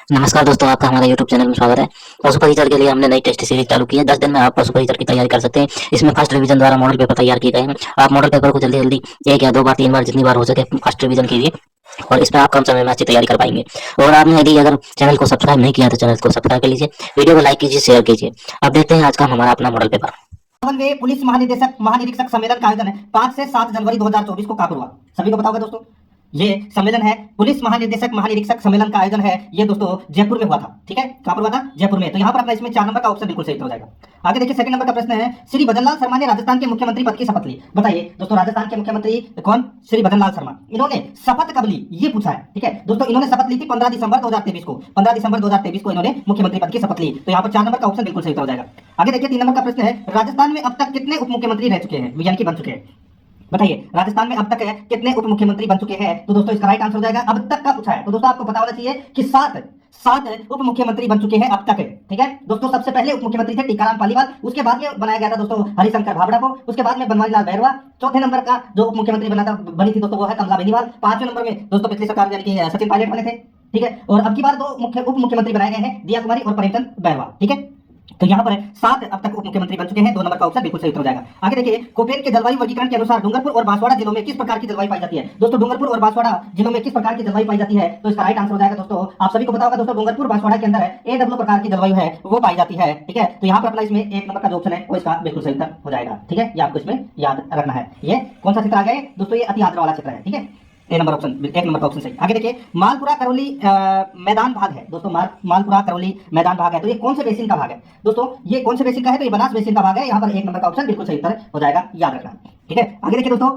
नमस्कार दोस्तों, आपका हमारे YouTube चैनल में स्वागत है। पशु परिचर के लिए हमने नई टेस्ट सीरीज चालू की है। 10 दिन में आप पशु परिचर की तैयारी कर सकते हैं। इसमें फर्स्ट रिवीजन द्वारा मॉडल पेपर तैयार किए गए हैं। आप मॉडल पेपर को जल्दी जल्दी 1 या 2 बार 3 बार जितनी बार हो सके फर्स्ट रिवीजन कीजिए और इसमें आप कम समय में अच्छी तैयारी कर पाएंगे। और आपने यदि अगर चैनल को सब्सक्राइब नहीं किया तो चैनल को सब्सक्राइब कर लीजिए, वीडियो को लाइक कीजिए, शेयर कीजिए। अब देखते हैं आज का हमारा अपना मॉडल पेपर। में पुलिस महानिरीक्षक सम्मेलन का आयोजन है 5 से 7 जनवरी 2024 को कहां पर हुआ? सभी को पता होगा दोस्तों। ये सम्मेलन है पुलिस महानिरीक्षक सम्मेलन का आयोजन है, ये दोस्तों जयपुर में हुआ था। ठीक है, कहां पर हुआ था? जयपुर में। तो यहां पर अपना इसमें 4 नंबर का ऑप्शन बिल्कुल सही हो जाएगा। आगे देखिए, सेकंड नंबर का प्रश्न है, श्री भजनलाल शर्मा ने राजस्थान के मुख्यमंत्री पद की शपथ ली। बताइए दोस्तों, राजस्थान के मुख्यमंत्री कौन? श्री भजनलाल शर्मा। इन्होंने शपथ कब ली ये पूछा है। ठीक है दोस्तों, इन्होंने शपथ ली थी 15 दिसंबर 2023 को। 15 दिसंबर 2023 को इन्होंने मुख्यमंत्री पद की शपथ ली। तो यहाँ पर 4 नंबर का ऑप्शन बिल्कुल सही हो जाएगा। आगे देखिए, 3 नंबर का प्रश्न है, राजस्थान में अब तक कितने उप मुख्यमंत्री रह चुके हैं, यानी कि बन चुके हैं? बताइए, राजस्थान में अब तक कितने उप मुख्यमंत्री बन चुके हैं? तो दोस्तों इसका राइट आंसर हो जाएगा, अब तक का पूछा है तो दोस्तों आपको पता होना चाहिए कि 7 उप मुख्यमंत्री बन चुके हैं अब तक। ठीक है दोस्तों, सबसे पहले उप मुख्यमंत्री थे टीकाराम पालीवाल, उसके बाद में बनाया गया था दोस्तों हरिशंकर भावड़ा को, उसके बाद में बनवारी लाल बैरवा। चौथे नंबर का जो उप मुख्यमंत्री बनी थी दोस्तों वो है कमला बेनीवाल। 5वें नंबर में दोस्तों पिछली सरकार यानी कि सचिन पायलट बने थे। ठीक है, और अब की बार 2 उप मुख्यमंत्री बनाए गए हैं, दिया कुमारी और प्रेमचंद बैरवा। ठीक है, तो यहां पर 7 अब तक उप मुख्यमंत्री बन चुके हैं। 2 नंबर का ऑप्शन बिल्कुल सही उत्तर हो जाएगा। आगे देखिए, कोपेन के जलवायु वर्गीकरण के अनुसार डूंगरपुर और बांसवाड़ा जिलों में किस प्रकार की जलवायु पाई जाती है? दोस्तों डूंगरपुर और बांसवाड़ा जिलों में किस प्रकार की जलवायु पाई जाती है? तो इसका राइट आंसर हो जाएगा दोस्तों, आप सभी को पता होगा दोस्तों, डूंगरपुर बांसवाड़ा के अंदर AW प्रकार की जलवायु है वो पाई जाती है। ठीक है, तो यहाँ पर अपना इसमें 1 नंबर का जो ऑप्शन है वो इसका बिल्कुल सही उत्तर हो जाएगा। ठीक है, ये आपको इसमें याद रखना है। ये कौन सा क्षेत्र आ गया दोस्तों? ये अति आर्द्र वाला क्षेत्र है। ठीक है, 1 नंबर का ऑप्शन सही। आगे देखिए, मालपुरा करौली मैदान भाग है दोस्तों, मालपुरा करौली मैदान भाग है, तो ये कौन से बेसिन का भाग है दोस्तों? ये कौन से बेसिन का है? तो ये बनास बेसिन का भाग है। यहाँ पर 1 नंबर का ऑप्शन बिल्कुल सही उत्तर हो जाएगा, याद रखना। ठीक है, आगे देखिए दोस्तों,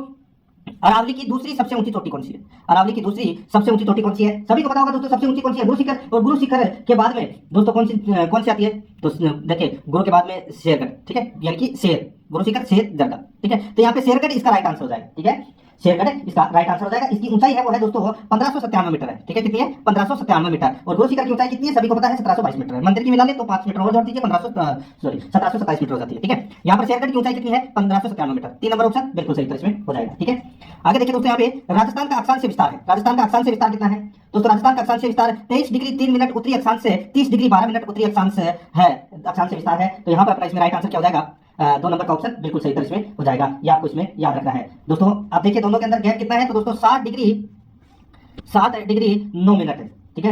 अरावली की दूसरी सबसे ऊंची चोटी कौन सी है? अरावली की दूसरी सबसे ऊंची चोटी कौन सी है? सभी को पता होगा दोस्तों, सबसे ऊंची कौन सी है? गुरु शिखर। और गुरु शिखर के बाद में दोस्तों कौन सी आती है? तो देखिए, गुरु के बाद में शेरगढ़। ठीक है, यानी कि शेर, गुरु शिखर, शेर, जरगढ़। ठीक है, तो यहाँ पे शेरगढ़ इसका राइट आंसर हो जाएगा। ठीक है, शेरगढ़ इसका राइट आंसर हो जाएगा। इसकी ऊंचाई है वो है दोस्तों 1597 मीटर है। ठीक है, कितनी है? 1597 मीटर। और गुरु शिखर की ऊंचाई कितनी है? सभी को पता है 1722 मीटर है। मंदिर की मिला ले तो 5 मीटर और जोड़ दीजिए, 1727 मीटर हो जाती है। ठीक है, यहाँ पर शेरगढ़ की ऊंचाई कितनी है? 1597 मीटर। 3 नंबर ऑप्शन बिल्कुल सही इसमें हो जाएगा। ठीक है, आगे देखिए दोस्तों, यहाँ पे राजस्थान का अक्षांश विस्तार है। राजस्थान का अक्षांश विस्तार कितना है दोस्तों? राजस्थान का अक्षांश विस्तार 23 डिग्री 3 मिनट उत्तरी अक्षांश से 30 डिग्री 12 मिनट उत्तरी अक्षांश है, अक्षांश विस्तार है। तो यहाँ पर अपना इसमें राइट आंसर क्या हो जाएगा? 2 नंबर का ऑप्शन बिल्कुल सही इसमें हो जाएगा। ये आपको इसमें याद रखना है दोस्तों। आप देखिए दोनों के अंदर गैप कितना है? तो दोस्तों 7 डिग्री 9 मिनट है। ठीक है,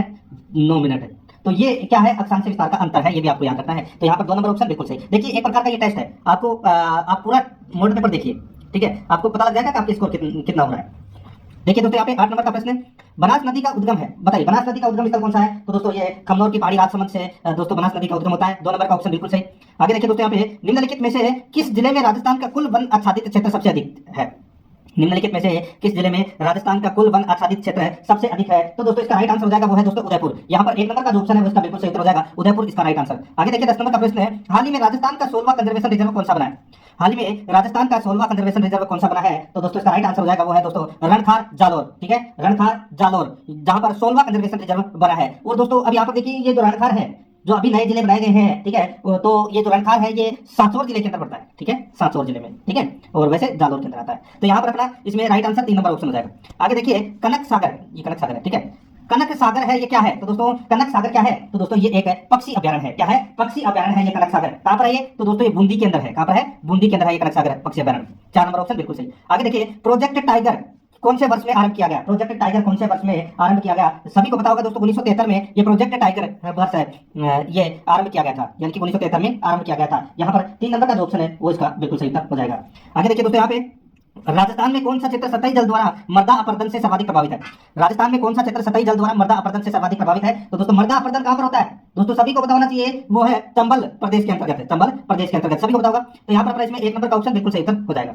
9 मिनट है। तो ये क्या है? अक्षांश विस्तार का अंतर है, ये भी आपको याद रखना है। तो यहाँ पर 2 नंबर ऑप्शन बिल्कुल सही। देखिए, एक प्रकार का ये टेस्ट है, आपको आप पूरा मॉडल पेपर देखिए। ठीक है, आपको पता लग जाएगा कि आपके स्कोर कितना हो रहा है। देखिए दोस्तों, यहाँ पे 8 नंबर का प्रश्न है, बनास नदी का उद्गम है। बताइए, बनास नदी का उद्गम स्थल कौन सा है? तो दोस्तों ये खमनौर की पहाड़ी राजसमंद से दोस्तों बनास नदी का उद्गम होता है। 2 नंबर का ऑप्शन बिल्कुल सही। आगे देखिए दोस्तों, यहाँ पे निम्नलिखित में से किस जिले में राजस्थान का कुल वन आच्छादित क्षेत्र सबसे अधिक है? निम्नलिखित में से किस जिले में राजस्थान का कुल वन आच्छादित क्षेत्र सबसे अधिक है? तो दोस्तों इसका राइट आंसर हो जाएगा वो है दोस्तों उदयपुर। यहाँ पर 1 नंबर का जो ऑप्शन है वो इसका बिल्कुल सही उत्तर हो जाएगा, उदयपुर इसका राइट आंसर। आगे देखिए, 10 नंबर का प्रश्न है, हाल ही में राजस्थान का 16वां कंजर्वेशन रिजर्व कौन सा बना है? हाल ही में राजस्थान का 16वां कंजर्वेशन रिजर्व कौन सा बना है? तो दोस्तों इसका राइट आंसर हो जाएगा वो है दोस्तों रणखार जालोर। ठीक है, रणखार जालोर, जहां पर 16वां कंजर्वेशन रिजर्व बना है। और दोस्तों अब यहाँ पर देखिए, ये जो रणखार है, जो अभी नए जिले बनाए गए हैं, ठीक है, तो ये जो रणखार है ये सांचौर जिले के अंदर पड़ता है। ठीक है, सांचौर जिले में। ठीक है, और वैसे जालोर के अंदर आता है। तो यहाँ पर अपना इसमें राइट आंसर 3 नंबर ऑप्शन हो जाएगा। आगे देखिए, कनक सागर, ये कनक सागर है। ठीक है, कनक सागर है, ये क्या है? तो दोस्तों कनक सागर क्या है? तो दोस्तों ये एक पक्षी अभ्यारण्य है। क्या है? पक्षी अभ्यारण्य है ये कनक सागर। कहां पर है ये? तो दोस्तों ये बूंदी के अंदर है। कहां पर है? बूंदी के अंदर है ये कनक सागर पक्षी अभ्यारण्य। 4 नंबर ऑप्शन बिल्कुल सही। आगे देखिए, प्रोजेक्ट टाइगर कौन से वर्ष में आरंभ किया गया? प्रोजेक्ट टाइगर कौन से वर्ष में आरंभ किया गया? सभी को पता होगा दोस्तों 1973 में ये प्रोजेक्ट टाइगर वर्ष है, ये आरंभ किया गया था, यानी कि 1973 में आरंभ किया गया था। यहाँ पर 3 नंबर का जो ऑप्शन है वो इसका बिल्कुल सही उत्तर हो जाएगा। आगे देखिए दोस्तों, यहाँ पे राजस्थान में कौन सा क्षेत्र सतही जल द्वारा मृदा अपरदन से सर्वाधिक प्रभावित है? राजस्थान में कौन सा क्षेत्र सतही जल द्वारा मृदा अपरदन से सर्वाधिक प्रभावित है? तो दोस्तों मृदा अपरदन कहां पर होता है? दोस्तों सभी को पता होना चाहिए, वो है चंबल प्रदेश के अंतर्गत है। चंबल प्रदेश के अंतर्गत सभी को पता होगा। तो यहाँ पर इसमें 1 नंबर का ऑप्शन बिल्कुल सही उत्तर हो जाएगा।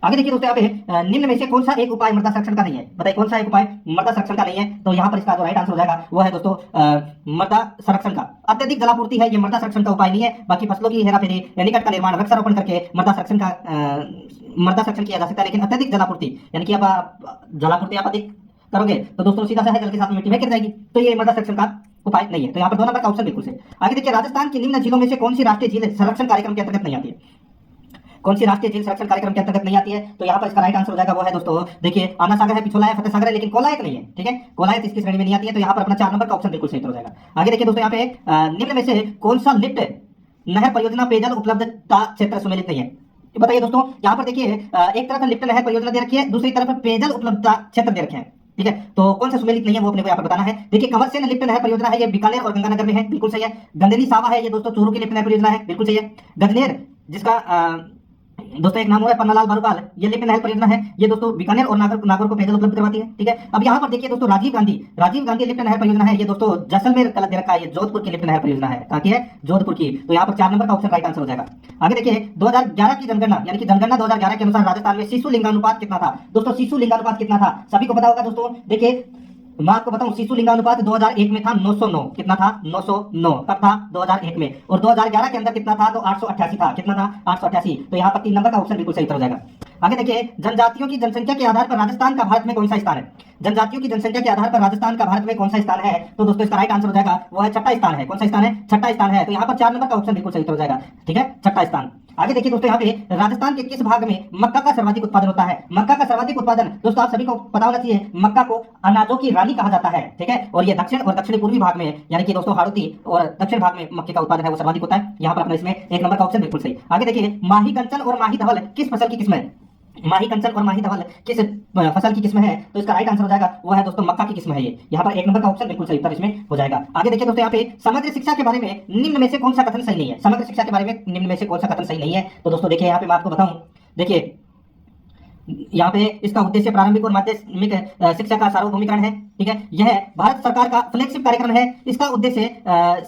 आगे देखिए दोस्तों, यहाँ पे निम्न में से कौन सा एक उपाय मृदा संरक्षण का नहीं है? बताइए कौन सा एक उपाय मृदा संरक्षण का नहीं है? तो यहाँ पर इसका जो राइट आंसर हो जाएगा वो है दोस्तों मृदा संरक्षण का अत्यधिक जलापूर्ति है, ये मृदा संरक्षण का उपाय नहीं है। बाकी फसलों की हेराफेरी, निकट का निर्माण, वृक्षारोपण करके मृदा संरक्षण किया जा सकता है, लेकिन अत्यधिक जलापूर्ति यानी कि आप जलापूर्ति आप अधिक करोगे तो दोस्तों सीधा सा है जल के साथ मिट्टी में गिर जाएगी, तो ये मृदा संरक्षण का उपाय नहीं है। तो यहाँ पर 2 नंबर का ऑप्शन बिल्कुल सही। आगे देखिए, राजस्थान की निम्न झीलों में से कौन सी राष्ट्रीय झील संरक्षण कार्यक्रम के अंतर्गत नहीं आती है? कौन सी राष्ट्रीय झील संरक्षण कार्यक्रम के अंतर्गत नहीं आती है? तो यहाँ पर इसका राइट आंसर हो जाएगा वो है दोस्तों, देखिए आना सागर है, पिछोला है, फतेह सागर है, लेकिन कोलायत नहीं है। ठीक है, कोलायत इसकी श्रेणी में नहीं आती है, तो यहाँ पर अपना 4 नंबर का ऑप्शन बिल्कुल सही हो जाएगा। आगे देखिए दोस्तों, यहाँ पे निम्न में से कौन सा लिफ्ट नहर परियोजना पेयजल उपलब्धता क्षेत्र सुमेलित नहीं है? बताइए दोस्तों, यहाँ पर देखिए एक तरफ लिफ्ट नहर परियोजना दे रखी है, दूसरी तरफ पेयजल उपलब्धता क्षेत्र दे रखे हैं। ठीक है, तो कौन सा सुमेलित नहीं है वो अपने को यहाँ पर बताना है। देखिए कंवरसेन लिफ्ट नहर परियोजना है, ये बीकानेर और गंगानगर में है, बिल्कुल सही है। गंदेली सावा है, ये दोस्तों चूरू की लिफ्ट नहर परियोजना है, बिल्कुल सही है। गजनेर जिसका दोस्तों एक नाम हो रहा है पन्नालाल बारूपाल, ये लिफ्ट नहर परियोजना है, ये दोस्तों बीकानेर और नागौर को पेयजल उपलब्ध करवाती है। ठीक है, अब यहाँ पर देखिए दोस्तों राजीव गांधी लिफ्ट नहर परियोजना है, ये दोस्तों जैसलमेर गलत दे रखा है, ये जोधपुर की लिफ्ट नहर परियोजना है। कहाँ की है? जोधपुर की। तो यहाँ पर 4 नंबर का ऑप्शन राइट आंसर हो जाएगा। आगे देखिए 2011 की जनगणना यानी कि जनगणना 2011 के अनुसार राजस्थान में शिशु लिंगानुपात कितना था? दोस्तों शिशु लिंगानुपात कितना था सभी को पता होगा दोस्तों। देखिए मैं आपको बताऊं, शिशु लिंगानुपात 2001 में था 909। कितना था? 909 कब था? 2001 में। और 2011 के अंदर कितना था? तो 888 था। कितना था? 888। तो यहाँ पर 3 नंबर का ऑप्शन बिल्कुल सही हो जाएगा। आगे देखिए जनजातियों की जनसंख्या के आधार पर राजस्थान का भारत में कौन सा स्थान है? जनजातियों की जनसंख्या के आधार पर राजस्थान का भारत में कौन सा स्थान है? तो दोस्तों इसका राइट आंसर हो जाएगा वो है 6ठा स्थान है। कौन सा स्थान है? 6ठा स्थान है। तो यहाँ पर 4 नंबर का ऑप्शन बिल्कुल सही हो जाएगा। ठीक है, 6ठा स्थान। आगे देखिए दोस्तों, यहाँ पे राजस्थान के किस भाग में मक्का का सर्वाधिक उत्पादन होता है? मक्का का सर्वाधिक उत्पादन दोस्तों आप सभी को पता होना चाहिए, मक्का को अनाजों की रानी कहा जाता है। ठीक है, और ये दक्षिण और दक्षिण पूर्वी भाग में यानी कि दोस्तों हाड़ौती और दक्षिण भाग में मक्के का उत्पादन है वो सर्वाधिक होता है। यहाँ पर अपना इसमें 1 नंबर का ऑप्शन बिल्कुल सही। आगे देखिए माही कंचन और माही धवल किस फसल की किस्म है? माही कंचन और माही धवल किस फसल की किस्म है? तो इसका राइट आंसर हो जाएगा वो है दोस्तों मक्का की किस्म है ये। यहाँ पर 1 नंबर का ऑप्शन बिल्कुल सही उत्तर इसमें हो जाएगा। आगे देखिए दोस्तों, यहाँ पे समग्र शिक्षा के बारे में निम्न में से कौन सा कथन सही नहीं है? समग्र शिक्षा के बारे में निम्न में से कौन सा कथन सही नहीं है? तो दोस्तों देखिए यहाँ पे मैं आपको बताऊं, देखिए यहाँ पे इसका उद्देश्य प्रारंभिक और माध्यमिक शिक्षा का सार्वभौमिकरण है। ठीक है, यह भारत सरकार का फ्लैगशिप कार्यक्रम है। इसका उद्देश्य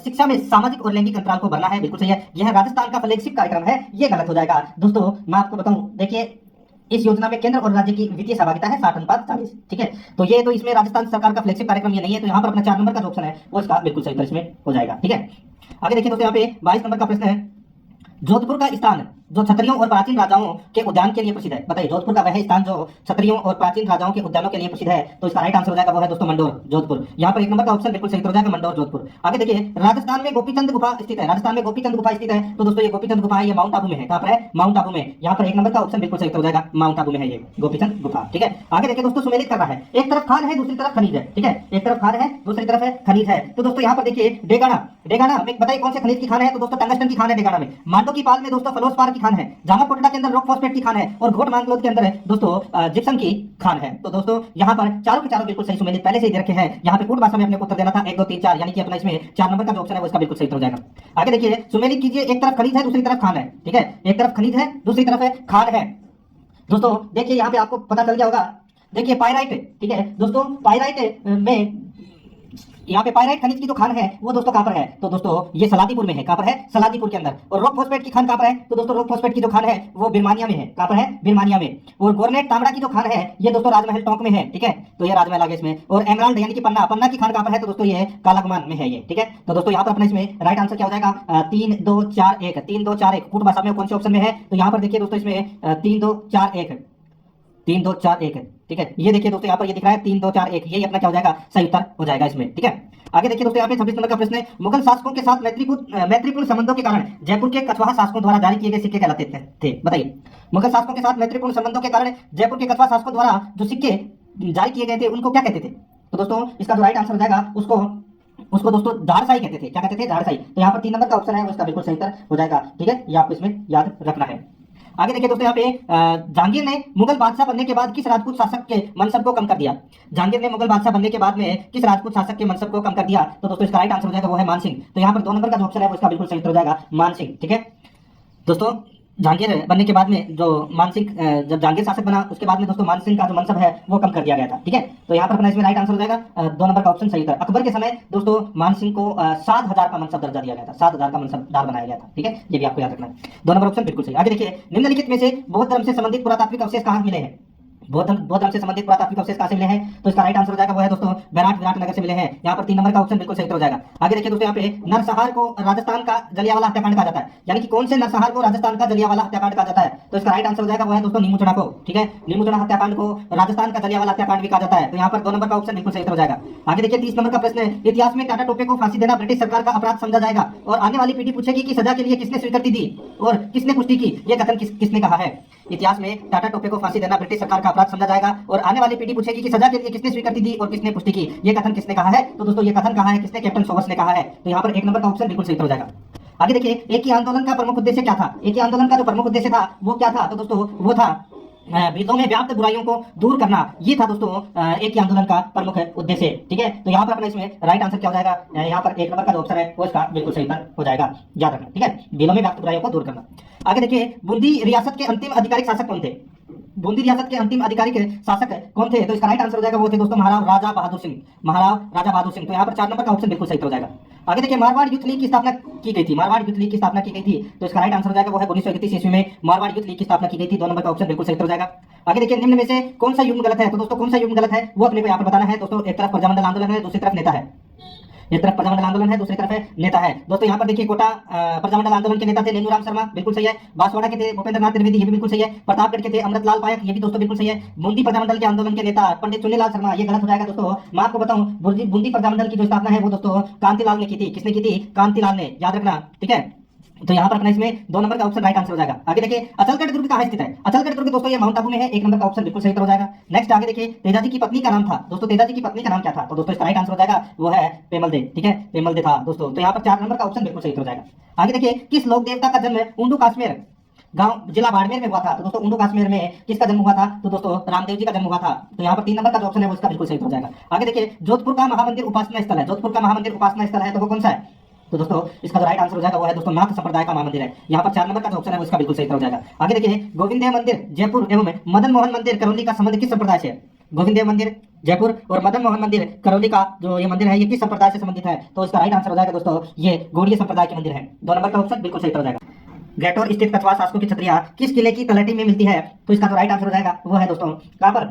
शिक्षा में सामाजिक और लैंगिक अंतराल को भरना है, बिल्कुल सही है। यह राजस्थान का फ्लैगशिप कार्यक्रम है, ये गलत हो जाएगा। दोस्तों मैं आपको बताऊं, देखिए इस योजना में केंद्र और राज्य की वित्तीय सहभागिता है 60:40। ठीक है, तो ये तो इसमें राजस्थान सरकार का फ्लैगशिप कार्यक्रम ये नहीं है, तो यहाँ पर अपना 4 नंबर का जो ऑप्शन है वो इसका बिल्कुल सही उत्तर इसमें हो जाएगा। ठीक है, आगे देखिए दोस्तों, यहाँ पे 22 नंबर का प्रश्न है, जोधपुर का स्थान जो क्षत्रियों और प्राचीन राजाओं के उद्यान के लिए प्रसिद्ध है। बताइए जोधपुर का वह स्थान जो क्षत्रियों और प्राचीन राजाओं के उद्यानों के लिए प्रसिद्ध है, तो इसका राइट आंसर हो जाएगा वो है दोस्तों मंडोर जोधपुर। यहाँ पर 1 नंबर का ऑप्शन बिल्कुल सही हो जाएगा, मंडोर जोधपुर। आगे देखिए राजस्थान में गोपीचंद गुफा स्थित है। राजस्थान में गोपीचंद गुफा स्थित है, तो दोस्तों ये गोपीचंद गुफा है, ये माउंट आबू में है। कहाँ पर है? माउंट आबू में। यहाँ पर 1 नंबर का ऑप्शन बिल्कुल सही हो जाएगा, माउंट आबू में है ये गोपीचंद गुफा। ठीक है, आगे देखिए दोस्तों सुमेलित कर रहा है, एक तरफ खान है दूसरी तरफ खनिज है। ठीक है, एक तरफ खान है दूसरी तरफ है खनिज है। तो दोस्तों यहाँ पर देखिए डेगाना में बताइए कौन से खनिज की खान है? तो दोस्तों टंगस्टन की खान है डेगाना में। मांडो की पाल में दोस्तों फ्लोस्पार की खान है। जामा के अंदर रॉक फॉस्फेट की खान है और घोट मांगलोद के अंदर है दोस्तों जिप्सम की खान है। तो दोस्तों यहाँ पर चारों के चारों बिल्कुल सही सुमेलित पहले से ही दे रखे हैं। यहाँ पे कूट भाषा में अपने को उत्तर देना था 1 2 3 4, यानी कि अपना इसमें 4 नंबर का जो ऑप्शन है वो इसका बिल्कुल सही हो जाएगा। आगे देखिए सुमेलित कीजिए, एक तरफ खनिज है दूसरी तरफ खान है। ठीक है, एक तरफ खनिज है दूसरी तरफ है खान है। दोस्तों देखिए यहाँ पे आपको पता चल गया होगा, देखिए पायराइट। ठीक है दोस्तों, पायराइट में यहाँ पे पायराइट खनिज की जो खान है वो दोस्तों कहां पर है? तो दोस्तों ये सलादीपुर में है। कहां पर है? सलादीपुर के अंदर। और रॉक फॉस्फेट की खान कहां पर है? तो दोस्तों रॉक फॉस्फेट की जो खान है वो बिरमानिया में है। कहां पर है? बिरमानिया में। और गोरनेट तांबड़ा की जो खान है ये दोस्तों राजमहल टोंक में है। ठीक है, तो ये राजमहल आगे इसमें। और एमराल्ड यानी कि पन्ना की खान कहां पर है? तो दोस्तों ये कालागुमान में है ये। ठीक है, तो दोस्तों यहाँ पर अपना इसमें राइट आंसर क्या हो जाएगा? 3 2 4 1। 3 2 4 1 कूट भाषा में कौन से ऑप्शन में है? तो यहाँ पर देखिए दोस्तों इसमें 3 2 4 1 3 2 4 1। ठीक है, ये देखिए दोस्तों यहाँ पर ये दिख रहा है 3 2 4 1, यही अपना क्या हो जाएगा? सही उत्तर हो जाएगा इसमें। ठीक है, आगे देखिए दोस्तों यहाँ पे 26 नंबर का प्रश्न है, मुगल शासकों के साथ मैत्रीपूर्ण संबंधों के कारण जयपुर के कछवाहा शासकों द्वारा जारी किए गए सिक्के कहलाते थे। बताइए मुगल शासकों के साथ मैत्रीपूर्ण संबंधों के कारण जयपुर के कछवाहा शासकों द्वारा जो सिक्के जारी किए गए थे उनको क्या कहते थे? तो दोस्तों इसका जो राइट आंसर हो जाएगा उसको दोस्तों झाड़साई कहते थे। क्या कहते थे? झाड़साई। तो यहाँ पर 3 नंबर का ऑप्शन है वो इसका बिल्कुल सही उत्तर हो जाएगा। ठीक है, ये आपको इसमें याद रखना है। आगे देखिए दोस्तों यहाँ पे जहांगीर ने मुगल बादशाह बनने के बाद किस राजपूत शासक के मनसब को कम कर दिया? जहांगीर ने मुगल बादशाह बनने के बाद में किस राजपूत शासक के मनसब को कम कर दिया? तो दोस्तों इसका राइट आंसर हो जाएगा वो है मानसिंह। तो यहाँ पर 2 नंबर का जो ऑप्शन है वो इसका बिल्कुल सही उत्तर हो जाएगा, मानसिंह। ठीक है दोस्तों, जहांगीर बनने के बाद में जो मानसिंह जब जहांगीर शासक बना उसके बाद में दोस्तों मानसिंह का जो मनसब है वो कम कर दिया गया था। ठीक है, तो यहाँ पर अपना इसमें राइट आंसर हो जाएगा 2 नंबर का ऑप्शन सही उत्तर। अकबर के समय दोस्तों मानसिंह को 7000 का मनसब दर्जा दिया गया था, 7000 का मनसबदार बनाया गया था। ठीक है, ये भी आपको याद रखना है। 2 नंबर ऑप्शन बिल्कुल सही। आगे देखिए निम्नलिखित में से बौद्ध धर्म से संबंधित पुरातात्विक अवशेष कहाँ मिले हैं? बौद्ध बौद्ध धर्म से संबंधित पुरातात्विक अवशेष कहाँ से मिले हैं? तो इसका राइट आंसर हो जाएगा वो है दोस्तों विराट नगर से मिले हैं। यहाँ पर 3 नंबर का ऑप्शन बिल्कुल सही हो जाएगा। आगे देखिए दोस्तों, यहाँ पे नरसंहार को राजस्थान का जलियांवाला हत्याकांड कहा जाता है, यानी कि कौन से नरसंहार को राजस्थान का जलियांवाला हत्याकांड कहा जाता है? तो इसका राइट आंसर हो जाएगा वो है दोस्तों नीमूचना को। ठीक है, नीमूचना हत्याकांड को राजस्थान का जलियांवाला हत्याकांड भी कहा जाता है। तो यहाँ पर 2 नंबर का ऑप्शन बिल्कुल सही हो जाएगा। आगे देखिए 30 नंबर का प्रश्न है, इतिहास में टाटा टोपे को फांसी देना ब्रिटिश सरकार का अपराध समझा जाएगा और आने वाली पीढ़ी पूछेगी कि सजा के लिए किसने स्वीकृति दी और किसने पुष्टि की, ये कथन किसने कहा है? इतिहास में टाटा टोपे को फांसी देना ब्रिटिश सरकार का अपराध समझा जाएगा और आने वाली पीढ़ी पूछेगी कि सजा के लिए किसने स्वीकृति दी और किसने पुष्टि की, ये कथन किसने कहा है? तो दोस्तों ये कथन कहा है किसने? कैप्टन सोवर्स ने कहा है। तो यहाँ पर 1 नंबर का ऑप्शन बिल्कुल सही हो जाएगा। आगे देखिए, एक ही आंदोलन का प्रमुख उद्देश्य क्या था? एक ही आंदोलन का जो प्रमुख उद्देश्य था वो क्या था? तो दोस्तों वो था वेदों में व्याप्त बुराइयों को दूर करना। ये था दोस्तों एक ही आंदोलन का प्रमुख उद्देश्य। ठीक है, तो यहाँ पर अपना इसमें राइट आंसर क्या हो जाएगा? यहाँ पर 1 नंबर का जो ऑप्शन है वो इसका बिल्कुल सही हो जाएगा, याद रखना। ठीक है, वेदों में व्याप्त बुराइयों को दूर करना। आगे देखिए, बूंदी रियासत के अंतिम आधिकारिक शासक कौन थे? बूंदी रियासत के अंतिम आधिकारिक शासक कौन थे? तो इसका राइट आंसर हो जाएगा वो थे दोस्तों महाराज राजा बहादुर सिंह। महाराज राजा बहादुर सिंह। तो यहाँ पर 4 नंबर का ऑप्शन बिल्कुल सही हो जाएगा। आगे देखिए, मारवाड़ युद्ध लीग की स्थापना की गई थी। मारवाड़ युद्ध लीग की स्थापना की गई थी, तो इसका राइट आंसर हो जाएगा वो है 1931 ईस्वी में मारवाड़ युद्ध लीग की स्थापना की गई थी। 2 नंबर का ऑप्शन बिल्कुल सही हो जाएगा। आगे देखिए, निम्न में से कौन सा युग्म गलत है? तो दोस्तों कौन सा युग्म गलत है वो अपने को यहाँ पर बताना है दोस्तों। एक तरफ प्रजामंडल आंदोलन है, दूसरी तरफ नेता है। एक तरफ प्रजामंडल आंदोलन है, दूसरी तरफ है नेता है। दोस्तों यहाँ पर देखिए, कोटा प्रजामंडल आंदोलन के नेता थे नेनूराम शर्मा, बिल्कुल सही है। बांसवाड़ा के थे भूपेंद्र नाथ त्रिवेदी, ये भी बिल्कुल सही है। प्रतापगढ़ के थे अमृतलाल पायक, ये भी दोस्तों बिल्कुल सही है। बूंदी प्रजामंडल के आंदोलन के नेता पंडित चुन्नीलाल शर्मा, ये गलत हो जाएगा दोस्तों। मैं आपको बताऊं, बूंदी प्रजामंडल की जो स्थापना है वो दोस्तों कांतिलाल ने की थी। किसने की थी? कांतिलाल ने, याद रखना। ठीक है, तो यहाँ पर अपना इसमें 2 नंबर का ऑप्शन राइट आंसर हो जाएगा। आगे देखिए, अचलगढ़ दुर्ग कहाँ स्थित है? अचलगढ़ दुर्ग दोस्तों ये माउंट आबू में है। 1 नंबर का ऑप्शन बिल्कुल सही हो जाएगा। नेक्स्ट आगे देखिए, तेजाजी की पत्नी का नाम था दोस्तों। तेजाजी की पत्नी का नाम क्या था? तो दोस्तों इसका राइट आंसर हो जाएगा वो है पेमल दे। ठीक है, पेमल दे था दोस्तों। तो यहाँ पर 4 नंबर का ऑप्शन बिल्कुल सही हो जाएगा। आगे देखिए, किस लोक देवता का जन्म उंडू काश्मीर गांव जिला बाड़मेर में हुआ था? तो दोस्तों उंडू काश्मीर में किसका जन्म हुआ था? तो दोस्तों रामदेव जी का जन्म हुआ था। तो यहाँ पर 3 नंबर का जो ऑप्शन है वो इसका बिल्कुल सही हो जाएगा। आगे देखिए, जोधपुर का महामंदिर उपासना स्थल है। जोधपुर का महामंदिर उपासना स्थल है, तो वो कौन सा है? तो दोस्तों इसका जो राइट आंसर हो जाएगा वो है दोस्तों नाथ संप्रदाय का महामंदिर है। यहाँ पर 4 नंबर का जो ऑप्शन है वो इसका बिल्कुल सही हो जाएगा। आगे देखिए, गोविंदेव मंदिर जयपुर एवं मदन मोहन मंदिर करौली का संबंध किस संप्रदाय से है? गोविंदेव मंदिर जयपुर और मदन मोहन मंदिर करौली का जो ये मंदिर है ये किस संप्रदाय से संबंधित है? तो इसका राइट आंसर हो जाएगा दोस्तों ये गौड़ीय संप्रदाय के मंदिर है। 2 नंबर का ऑप्शन बिल्कुल सही हो जाएगा। ग्रेटोर स्थित कछवा शासकों की छतरियां किस किले की तलहटी में मिलती है? तो इसका जो राइट आंसर हो जाएगा वो है दोस्तों कहां पर?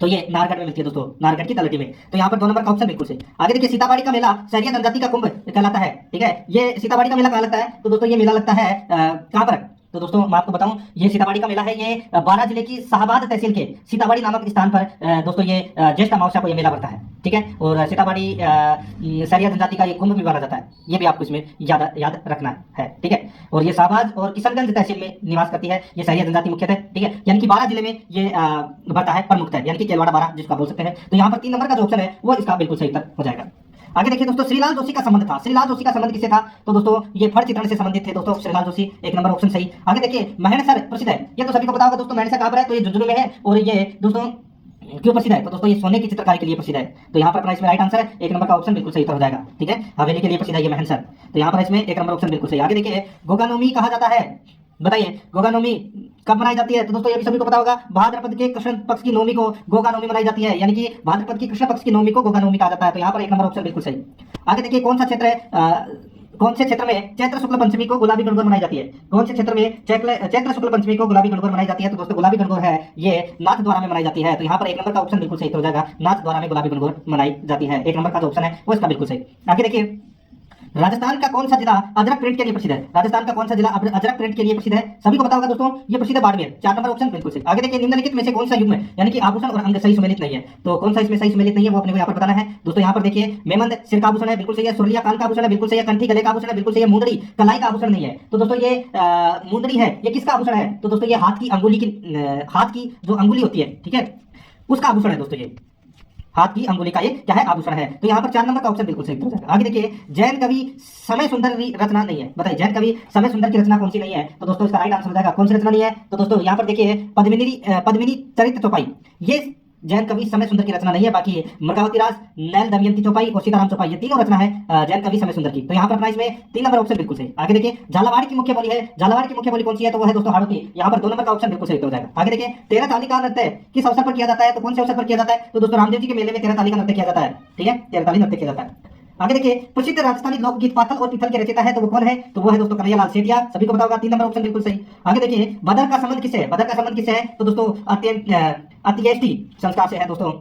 तो ये नारगढ़ में मिलती है दोस्तों, नारगढ़ की तलहटी में। तो यहाँ पर 2 नंबर का ऑप्शन बिल्कुल सही। आगे देखिए, सीताबाड़ी का मेला सहरिया जनजाति का कुंभ कहलाता है। ठीक है, ये सीताबाड़ी का मेला कहाँ लगता है? तो दोस्तों ये मेला लगता है कहाँ पर? तो दोस्तों मैं आपको बताऊं, ये सीताबाड़ी का मेला है ये बारां जिले की शाहबाद तहसील के सीताबाड़ी नामक स्थान पर दोस्तों ये ज्येष्ठ अमावस्या को ये मेला पड़ता है। ठीक है, और सीताबाड़ी सहरिया जनजाति का ये कुंभ भी माना जाता है। ये भी आपको इसमें याद रखना है। ठीक है, और ये शाहबाद और किशनगंज तहसील में निवास करती है ये सहरिया जनजाति मुख्यतः। ठीक है, यानी कि 12 जिले में ये बढ़ता है प्रमुखतः, यानी कि केलवाड़ा 12 जिसको बोल सकते हैं। तो यहाँ पर 3 नंबर का जो ऑप्शन है वो इसका बिल्कुल सही उत्तर हो जाएगा। आगे देखिए दोस्तों, श्रीलाल जोशी का संबंध था। श्रीलाल जोशी का संबंध किससे था? तो दोस्तों ये फड़ चित्रण से संबंधित थे दोस्तों श्रीलाल जोशी। 1 नंबर ऑप्शन सही। आगे देखिए, महणसर प्रसिद्ध है, ये तो सभी को पता होगा दोस्तों। महणसर कहाँ पर है? तो ये झुंझुनू में है। और ये दोस्तों क्यों प्रसिद्ध है? तो दोस्तों ये सोने की चित्रकारी के लिए प्रसिद्ध है। तो यहाँ पर अपना इसमें राइट आंसर है 1 नंबर का ऑप्शन बिल्कुल सही हो जाएगा। ठीक है, हवेली के लिए प्रसिद्ध है ये महणसर। तो यहाँ पर इसमें 1 नंबर ऑप्शन बिल्कुल सही। आगे देखिए, गोगानोमी कहा जाता है, बताइए गोगानोमी कब मनाई जाती है? तो दोस्तों ये भी सभी को पता होगा, भाद्रपद के कृष्ण पक्ष की नवमी को गोगानोमी मनाई जाती है, यानी कि भाद्रपद की कृष्ण पक्ष की नवमी को गोगानोमी कहा जाता है। तो यहाँ पर 1 नंबर ऑप्शन बिल्कुल सही। आगे देखिए, कौन सा क्षेत्र है कौन से क्षेत्र में चैत्र शुक्ल पंचमी को गुलाबी गणगौर मनाई जाती है? कौन से क्षेत्र में चैत्र शुक्ल पंचमी को गुलाबी गणगौर मनाई जाती है? तो दोस्तों गुलाबी गणगौर है ये नाथ द्वारा में मनाई जाती है। तो यहाँ पर 1 नंबर का ऑप्शन बिल्कुल सही हो जाएगा, नाथ द्वारा में गुलाबी गणगौर मनाई जाती है। 1 नंबर का जो ऑप्शन है वो इसका बिल्कुल सही। आगे देखिए, राजस्थान का कौन सा जिला अजरक प्रिंट के लिए प्रसिद्ध है? राजस्थान का कौन सा जिला अजरक प्रिंट के लिए प्रसिद्ध है? सभी को पता होगा दोस्तों, ये प्रसिद्ध है बाड़मेर। 4 नंबर ऑप्शन बिल्कुल सही। आगे देखिए, निम्नलिखित में से कौन सा युग्म है यानी कि आभूषण और अंग सही सुमेलित नहीं है? तो कौन सा इसमें सही सुमेलित नहीं है वो अपने को यहाँ पर बताना है दोस्तों। यहाँ पर देखिए, मेमंद सिर का आभूषण है, बिल्कुल सही है। सुरलिया कान का आभूषण है, बिल्कुल सही है। कंठी गले का आभूषण है, बिल्कुल सही है। मुंदड़ी कलाई का आभूषण नहीं है। तो दोस्तों ये मुंदड़ी है, ये किसका आभूषण है? तो दोस्तों ये हाथ की जो अंगुली होती है, ठीक है, उसका आभूषण है दोस्तों। ये हाथ की अंगुली का ये क्या है? आभूषण है। तो यहाँ पर 4 नंबर का ऑप्शन बिल्कुल सही हो जाएगा। आगे देखिए, जैन कवि समय सुंदर रचना नहीं है, बताइए जैन कवि समय सुंदर की रचना कौन सी नहीं है? तो दोस्तों इसका राइट आंसर हो जाएगा कौन सी रचना नहीं है? तो दोस्तों यहाँ पर देखिए, पद्मिनी चरित्र चौपाई, ये जैन कवि समय सुंदर की रचना नहीं है। बाकी मृगावती रास, नैल दमयंती चौपाई और सीताराम चौपाई, ये तीनों रचना है जैन कवि समय सुंदर की। तो यहाँ पर अपना इसमें 3 नंबर ऑप्शन बिल्कुल सही। आगे देखिए, झालावाड़ की मुख्य बोली है, झालावाड़ की मुख्य बोली कौन सी है? तो वो है दोस्तों हाड़ौती। यहाँ पर 2 नंबर का ऑप्शन बिल्कुल सही हो जाएगा। आगे देखिए, 13 ताली का नृत्य किस अवसर पर किया जाता है? तो कौन से अवसर पर किया जाता है? तो दोस्तों रामदेव जी के मेले में 13 ताली का नृत्य किया जाता है। ठीक है, 13 ताली नृत्य किया जाता है। आगे देखिए, प्रसिद्ध राजस्थानी लोकगीत पाथल और पीथल के रचयिता है, तो वो कौन है? तो वो है दोस्तों कन्हैया लाल सेठिया। सभी को पता होगा, 3 नंबर ऑप्शन बिल्कुल सही। आगे देखिए, बदर का संबंध किससे है? बदर का संबंध किससे है? तो दोस्तों अंत्येष्टि संस्कार से है दोस्तों।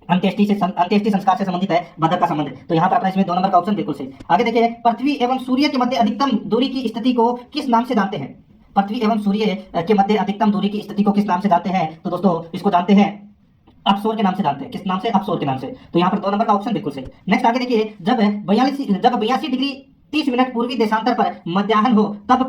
अंत्येष्टि संस्कार से संबंधित है बदर का संबंध। तो यहाँ पर अपना इसमें 2 नंबर का ऑप्शन बिल्कुल सही। आगे देखिए, पृथ्वी एवं सूर्य के मध्य अधिकतम दूरी की स्थिति को किस नाम से जानते हैं? पृथ्वी एवं सूर्य के मध्य अधिकतम दूरी की स्थिति को किस नाम से जानते हैं? तो दोस्तों इसको जानते हैं अपसोर के नाम से जानते हैं। किस नाम से? अपसोर के नाम से। तो यहाँ पर 2 नंबर का ऑप्शन बिल्कुल सही। नेक्स्ट आगे देखिए, जब 82 डिग्री 30 मिनट पूर्वी देशांतर पर मध्याह्न हो, तब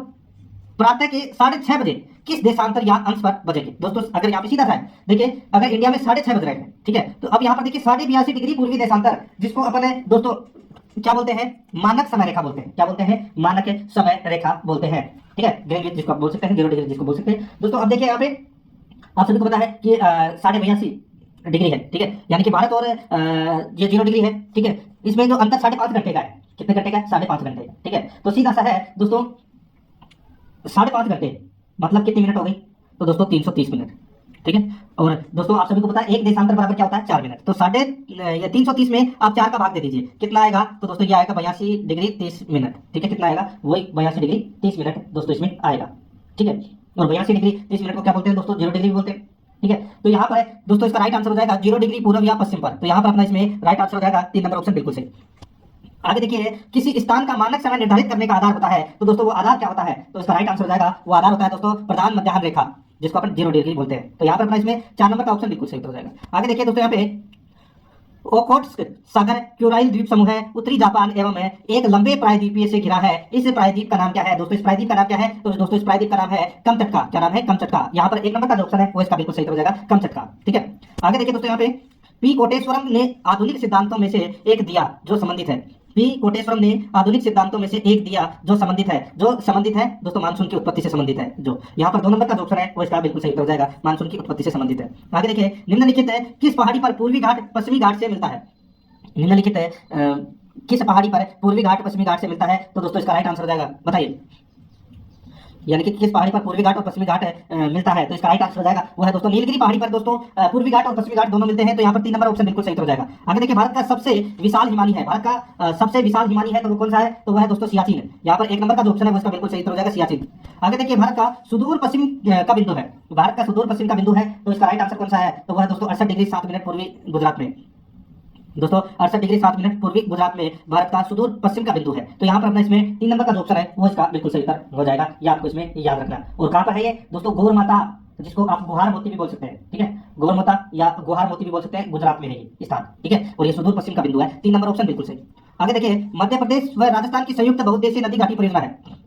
प्रातः के 6:30 बजे किस देशांतर या अंश पर बजेगी? दोस्तों अगर यहाँ पे सीधा सा है, देखिए अगर इंडिया में 6:30 बज रहे हैं, ठीक है, तो अब यहाँ पर देखिए 82.5 डिग्री पूर्वी देशांतर, जिसको अपन दोस्तों क्या बोलते हैं? मानक समय रेखा बोलते हैं। क्या बोलते हैं? मानक समय रेखा बोलते हैं, ठीक है। ग्रीनविच जिसको आप बोल सकते हैं, 0 डिग्री जिसको बोल सकते हैं। दोस्तों अब देखिए यहाँ पे आप सभी को पता है कि 82.5 डिग्री है, ठीक है, यानी कि भारत और ये 0 डिग्री है, ठीक है। इसमें जो अंतर 5.5 घंटे का है। कितने घंटे का है? 5.5 घंटे का, ठीक है। तो सीधा सा है दोस्तों, 5.5 घंटे मतलब कितनी मिनट हो गई? तो दोस्तों 330 मिनट, ठीक है। और दोस्तों आप सभी को पता है एक देशांतर बराबर क्या होता है? 4 मिनट। तो 330 में आप 4 का भाग दे दीजिए, कितना आएगा? तो दोस्तों ये आएगा 82 डिग्री 30 मिनट, ठीक है। कितना आएगा? वही 82 डिग्री 30 मिनट दोस्तों इसमें आएगा, ठीक है। और 82 डिग्री 30 मिनट को क्या बोलते हैं दोस्तों? 0 डिग्री बोलते हैं, ठीक है। तो यहाँ पर दोस्तों इसका राइट आंसर हो जाएगा 0 डिग्री पूर्व या पश्चिम पर। तो यहाँ पर अपना इसमें राइट आंसर हो जाएगा 3 नंबर ऑप्शन बिल्कुल सही। आगे देखिए, किसी स्थान का मानक समय निर्धारित करने का आधार होता है, तो दोस्तों वो आधार क्या होता है? तो इसका राइट आंसर हो जाएगा, वो आधार होता है दोस्तों प्रधान मध्याह्न रेखा, जिसको अपन 0 डिग्री बोलते हैं। तो यहाँ पर अपना इसमें 4 नंबर का ऑप्शन बिल्कुल सही हो जाएगा। आगे देखिए दोस्तों, यहाँ पे ओखोट्स्क सागर क्यूराइल द्वीप समूह है, उत्तरी जापान एवं एक लंबे प्रायद्वीपीय से घिरा है। इस प्रायद्वीप का नाम क्या है? दोस्तों इस प्रायद्वीप का नाम क्या है? तो दोस्तों इस प्रायद्वीप का नाम है कमचटका। क्या नाम है? कमचटका। यहाँ पर 1 नंबर का जो ऑप्शन है वो इसका बिल्कुल सही हो जाएगा, कमचटका, ठीक है। आगे देखिए दोस्तों, यहाँ पे पी कोटेश्वरम ने आधुनिक सिद्धांतों में से एक दिया जो संबंधित है। पी कोटेश्वरम ने आधुनिक सिद्धांतों में से एक दिया जो संबंधित है दोस्तों मानसून की उत्पत्ति से संबंधित है। जो यहाँ पर 2 नंबर का जो ऑप्शन है वो इसका बिल्कुल सही हो जाएगा, मानसून की उत्पत्ति से संबंधित है। आगे देखिए, निम्नलिखित किस पहाड़ी पर पूर्वी घाट पश्चिमी घाट से मिलता है? निम्नलिखित किस पहाड़ी पर पूर्वी घाट पश्चिमी घाट से मिलता है? तो दोस्तों इसका राइट आंसर हो जाएगा, बताइए, यानी कि किस पहाड़ी पर पूर्वी घाट और पश्चिमी घाट मिलता है? तो इसका राइट आंसर हो जाएगा वो है दोस्तों नीलगिरी पहाड़ी पर दोस्तों पूर्वी घाट और पश्चिमी घाट दोनों मिलते हैं। तो यहाँ पर 3 नंबर ऑप्शन बिल्कुल सही हो जाएगा। आगे देखिए, भारत का सबसे विशाल हिमालय है, भारत का सबसे विशाल हिमालय है, तो वो कौन सा है? तो वह है दोस्तों सियाचिन। यहाँ पर 1 नंबर का जो ऑप्शन है वो इसका बिल्कुल सही हो जाएगा, सियाचिन। आगे देखिए, भारत का सुदूर पश्चिम का बिंदु है, भारत का सुदूर पश्चिम का बिंदु है, तो इसका राइट आंसर कौन सा है? तो वह है दोस्तों 68 डिग्री 7 मिनट पूर्वी गुजरात में। दोस्तों 68 डिग्री 7 मिनट पूर्वी गुजरात में भारत का सुदूर पश्चिम का बिंदु है। तो यहाँ पर अपना इसमें 3 नंबर का जो ऑप्शन है वो इसका बिल्कुल सही उत्तर हो जाएगा, ये आपको इसमें याद रखना। और कहाँ पर है ये दोस्तों? गौर माता, जिसको आप गुहार मोती भी बोल सकते हैं, ठीक है, गौर माता या गुहार मोती भी बोल सकते हैं, गुजरात में है ये स्थान, ठीक है। और ये सुदूर पश्चिम का बिंदु है। 3 नंबर ऑप्शन बिल्कुल सही। आगे देखिए, मध्य प्रदेश व राजस्थान की संयुक्त बहुउद्देशीय नदी घाटी परियोजना है।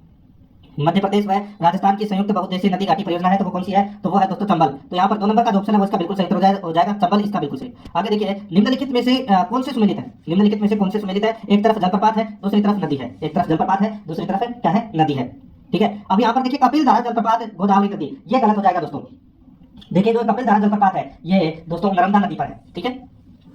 मध्य प्रदेश व राजस्थान की संयुक्त बहुउद्देशीय नदी घाटी परियोजना है, तो वो कौन सी है? तो वो है दोस्तों चंबल। तो यहाँ पर 2 नंबर का जो ऑप्शन है वो इसका बिल्कुल सही हो जाएगा, चंबल इसका बिल्कुल सही। आगे देखिए, निम्नलिखित में से कौन से सुमेलित है? निम्नलिखित में से कौन से सुमेलित है? एक तरफ जलप्रपात है, दूसरी तरफ नदी है। एक तरफ जलप्रपात है, दूसरी तरफ क्या है? नदी है, ठीक है। अब यहाँ पर देखिए, कपिल धारा जलप्रपात गोदावरी नदी, ये गलत हो जाएगा दोस्तों। देखिए, जो कपिल धारा जलप्रपात है ये दोस्तों नर्मदा नदी पर है, ठीक है।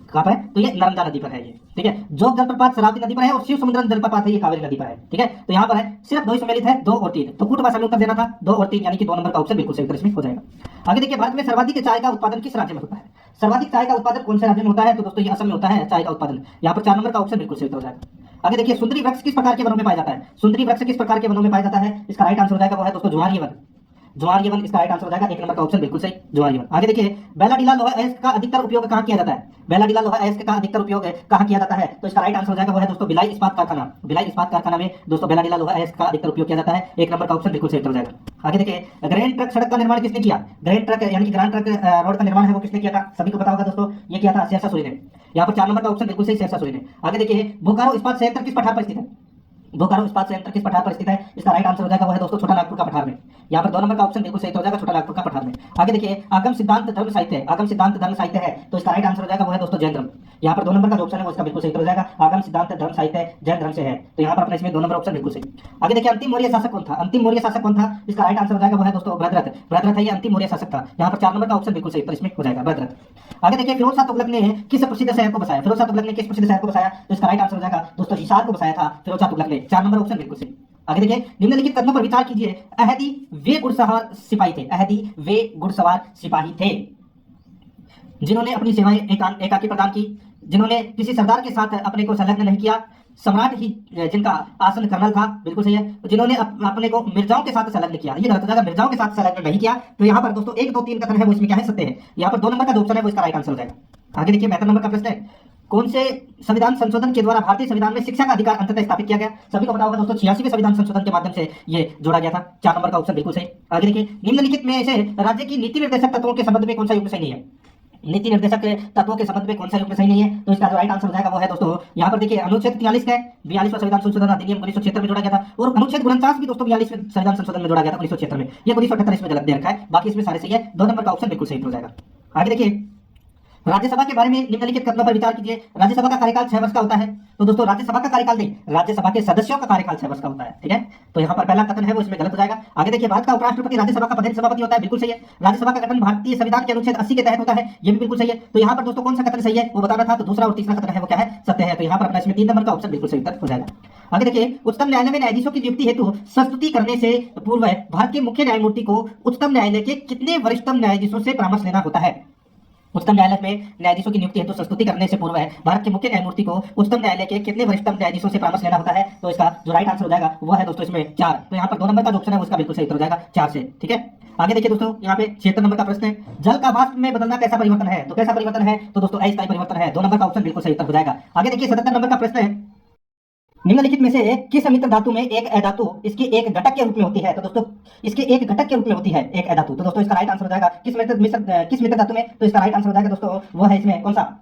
कहाँ पर है? तो ये नर्मदा नदी पर है ये, ठीक है। जोग जलप्रपात शरावती नदी पर है और शिव समुद्रम जलप्रपात है ये कावेरी नदी पर है, ठीक है। तो यहाँ पर है सिर्फ 2 ही सम्मिलित है, 2 और 3। तो कुट भाषा में उत्तर देना था 2 और 3, यानी कि 2 नंबर का ऑप्शन बिल्कुल सही उत्तर इसमें हो जाएगा। आगे देखिए, भारत में सर्वाधिक चाय का उत्पादन किस राज्य में होता है? सर्वाधिक चाय का उत्पादन कौन से राज्य में होता है? तो दोस्तों ये असम में होता है चाय का उत्पादन। यहाँ पर 4 नंबर का ऑप्शन बिल्कुल सही हो जाएगा। आगे देखिए, सुंदरी वृक्ष किस प्रकार के वनों में पाया जाता है? सुंदरी वृक्ष किस प्रकार के वनों में पाया जाता है? इसका राइट आंसर हो जाएगा वो है दोस्तों ज्वारीय वन। ज्वारीय वन इसका राइट आंसर हो जाएगा, 1 नंबर का ऑप्शन बिल्कुल सही, ज्वारीय वन। आगे देखिए, बेलाडीला लोहा अयस्क का अधिकतर उपयोग कहाँ किया जाता है? बेलाडीला लोहा अयस्क का अधिकतर उपयोग कहाँ किया जाता है? तो इसका राइट आंसर हो जाएगा वो है दोस्तों भिलाई इस्पात कारखाना। भिलाई इस्पात कारखाना में दोस्तों बेलाडीला लोहा अयस्क का अधिकतर उपयोग किया जाता है, 1 नंबर का ऑप्शन बिल्कुल सही हो जाएगा। आगे देखिए, ग्रैंड ट्रक सड़क का निर्माण किसने किया? ग्रैंड ट्रक यानी कि ग्रैंड ट्रक रोड का निर्माण है वो किसने किया था? सभी को पता होगा दोस्तों, ये किया था शेरशाह सूरी ने। यहाँ पर 4 नंबर का ऑप्शन बिल्कुल सही, शेरशाह सूरी ने। आगे देखिए, बोकारो इस्पात संयंत्र किस पठार पर स्थित है? बोकारो इस्पात संयंत्र किस पठार पर स्थित है? इसका राइट आंसर हो जाएगा वो है दोस्तों छोटा नागपुर का पठार में। यहाँ पर 2 नंबर का ऑप्शन बिल्कुल सही हो जाएगा, छोटा नागपुर का पठार में। आगे देखिए, आगम सिद्धांत धर्म साहित्य, आगम सिद्धांत धर्म साहित्य है, तो इसका राइट आंसर हो जाएगा वो है दोस्तों जैन धर्म। यहाँ पर 2 नंबर का ऑप्शन है वो इसका बिल्कुल सही हो जाएगा, आगम सिद्धांत धर्म साहित्य जैन धर्म से है। तो यहाँ पर अपने इसमें 2 नंबर ऑप्शन बिल्कुल सही। आगे देखिए, अंतिम मौर्य शासक कौन था? अंतिम मौर्य शासक कौन था? इसका राइट आंसर हो जाएगा वो है दोस्तों भद्रथ। भद्रथ है ये अंतिम मौर्य शासक था। यहाँ पर 4 नंबर का ऑप्शन बिल्कुल सही उत्तर इसमें हो जाएगा, भद्रथ। आगे देखिए, फिरोज शाह तुगलक ने किस प्रसिद्ध शहर को बसाया? फिरोज शाह तुगलक ने किस प्रसिद्ध शहर को बसाया? तो इसका राइट आंसर हो जाएगा दोस्तों हिसार को बसाया था फिरोज शाह तुगलक ने, 4 नंबर ऑप्शन बिल्कुल सही। आगे देखिए, निम्नलिखित कथनों पर विचार कीजिए। अहदी वे घुड़सवार सिपाही थे, अहदी वे घुड़सवार सिपाही थे जिन्होंने अपनी सेवाएं एकाकी प्रदान की, जिन्होंने किसी सरदार के साथ अपने को संलग्न नहीं किया, सम्राट ही जिनका आसन कर्नल था, बिल्कुल सही है। जिन्होंने अपने को मिर्जाओं के साथ संलग्न किया, ये गलत हो जाएगा, मिर्जाओं के साथ संलग्न नहीं किया। तो यहाँ पर दोस्तों 1 2 3 कथन है वो इसमें क्या है, सत्य है। यहाँ पर 2 नंबर का जो ऑप्शन है वो इसका राइट आंसर हो जाएगा। आगे देखिए 72 नंबर का प्रश्न है, कौन से संविधान संशोधन के द्वारा भारतीय संविधान में शिक्षा का अधिकार अंततः स्थापित किया गया? सभी को पता होगा दोस्तों 86वें संविधान संशोधन के माध्यम से ये जोड़ा गया था। 4 नंबर का ऑप्शन बिल्कुल सही। आगे देखिए, निम्नलिखित में से राज्य की नीति निर्देशक तत्वों के संबंध में कौन सा युग्म सही नहीं है? नीति निर्देशक के तत्वों के संबंध में कौन सा युग्म सही नहीं है? तो इसका जो राइट आंसर हो जाएगा वो है दोस्तों, यहाँ पर देखिए अनुच्छेद 43 का 42वां संविधान संशोधन अधिनियम 1976 में जोड़ा गया था, और अनुच्छेद 49 भी दोस्तों 42वें संविधान संशोधन में जोड़ा गया था 1976 में। ये 1978 इसमें गलत दे रखा है, बाकी इसमें सारे सही है। 2 नंबर का ऑप्शन बिल्कुल सही हो जाएगा। आगे देखिए, राज्यसभा के बारे में निम्नलिखित कथनों पर विचार कीजिए। राज्यसभा का कार्यकाल 6 वर्ष का होता है। तो दोस्तों राज्यसभा का कार्यकाल नहीं, राज्यसभा के सदस्यों का कार्यकाल 6 वर्ष का होता है, ठीक है। तो यहाँ पर पहला कथन है वो इसमें गलत हो जाएगा। आगे देखिए, भारत का उपराष्ट्रपति राज्यसभा का प्रधान सभापति होता है, बिल्कुल सही है। राज्यसभा का गठन भारतीय संविधान के अनुच्छेद 80 के तहत होता है, ये भी बिल्कुल सही है। तो यहाँ पर दोस्तों कौन सा कथन सही है वो बताना था, तो दूसरा और तीसरा कथन है वो क्या है, सत्य है। तो यहाँ पर अपना इसमें 3 नंबर का ऑप्शन बिल्कुल सही उत्तर हो जाएगा। आगे देखिए, उच्चतम न्यायालय में न्यायाधीशों की नियुक्ति हेतु संस्तुति करने से पूर्व भारत के मुख्य न्यायमूर्ति को उच्चतम न्यायालय के कितने वरिष्ठतम न्यायाधीशों से परामर्श लेना होता है? उच्चतम न्यायालय में न्यायाधीशों की नियुक्ति हेतु संस्तुति करने से पूर्व भारत के मुख्य न्यायमूर्ति को उच्चतम न्यायालय के कितने वरिष्ठतम न्यायाधीशों से परामर्श लेना होता है? तो इसका जो राइट आंसर हो जाएगा वो है दोस्तों इसमें 4। तो यहाँ पर 2 नंबर का जो ऑप्शन है उसका बिल्कुल सही उत्तर हो जाएगा 4 से, ठीक है। आगे देखिए दोस्तों, यहाँ पे 76 नंबर का प्रश्न है, जल का वाष्प में बदलना कैसा परिवर्तन है? तो कैसा परिवर्तन है? तो दोस्तों अस्थायी परिवर्तन है। 2 नंबर का ऑप्शन बिल्कुल सही उत्तर हो जाएगा। आगे देखिए 77 नंबर का प्रश्न है, निम्नलिखित में से किस मित्र धातु में एक अधातु इसके एक घटक के रूप में होती है? तो दोस्तों इसके एक घटक के रूप में होती है एक अधातु। तो दोस्तों इसका राइट आंसर हो जाएगा किस मित्र धातु में? तो इसका राइट आंसर हो जाएगा दोस्तों वो है इसमें कौन सा,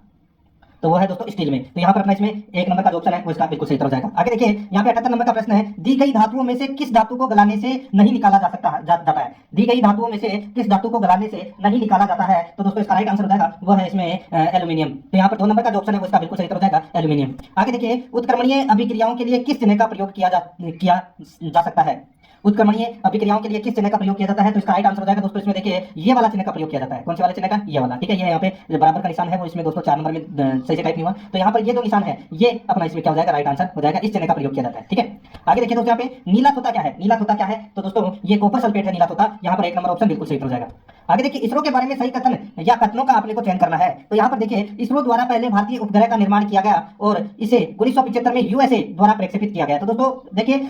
तो वो है दोस्तों स्टील में। तो यहाँ पर अपना इसमें 1 नंबर का जो ऑप्शन है वो इसका बिल्कुल सही उत्तर हो जाएगा। आगे देखिए, यहाँ पे 78 नंबर का प्रश्न है, दी गई धातुओं में से किस धातु को गलाने से नहीं निकाला जा सकता जाता है? दी गई धातुओं में से किस धातु को गलाने से नहीं निकाला जाता है? तो दोस्तों इसका राइट आंसर हो जाएगा वो है इसमें एल्यूमिनियम। तो यहाँ पर 2 नंबर का जो ऑप्शन है वो इसका बिल्कुल सही उत्तर हो जाएगा एल्यूमिनियम। आगे देखिए, उत्क्रमणीय अभिक्रियाओं के लिए किस चिन्ह का प्रयोग किया जा सकता है? उत्क्रमणीय अभिक्रियाओं के लिए किस चिन्ह का प्रयोग किया जाता है? तो इसका राइट आंसर हो जाएगा दोस्तों इसमें देखिए ये वाला चिन्ह का प्रयोग किया जाता है। कौन से वाले चिन्ह का? ये वाला, ठीक है। ये यहाँ पे बराबर का निशान है वो इसमें दोस्तों 4 नंबर में सही से टाइप नहीं हुआ, तो यहाँ पर ये जो निशान है ये अपना इसमें क्या हो जाएगा, राइट आंसर हो जाएगा। इस चिन्ह का प्रयोग किया जाता है, ठीक है। आगे देखिए दोस्तों, यहाँ पे नीला तोता क्या है? नीला तोता क्या है? तो दोस्तों ये कॉपर सल्फेट है नीला तोता। यहाँ पर 1 नंबर ऑप्शन बिल्कुल सही हो जाएगा। आगे देखिए, इसरो के बारे में सही कथन या कथनों का आपने को चयन करना है। तो यहाँ पर देखिए, इसरो द्वारा पहले भारतीय उपग्रह का निर्माण किया गया और इसे 1975 में यूएसए द्वारा प्रक्षेपित किया गया। तो दोस्तों देखिए,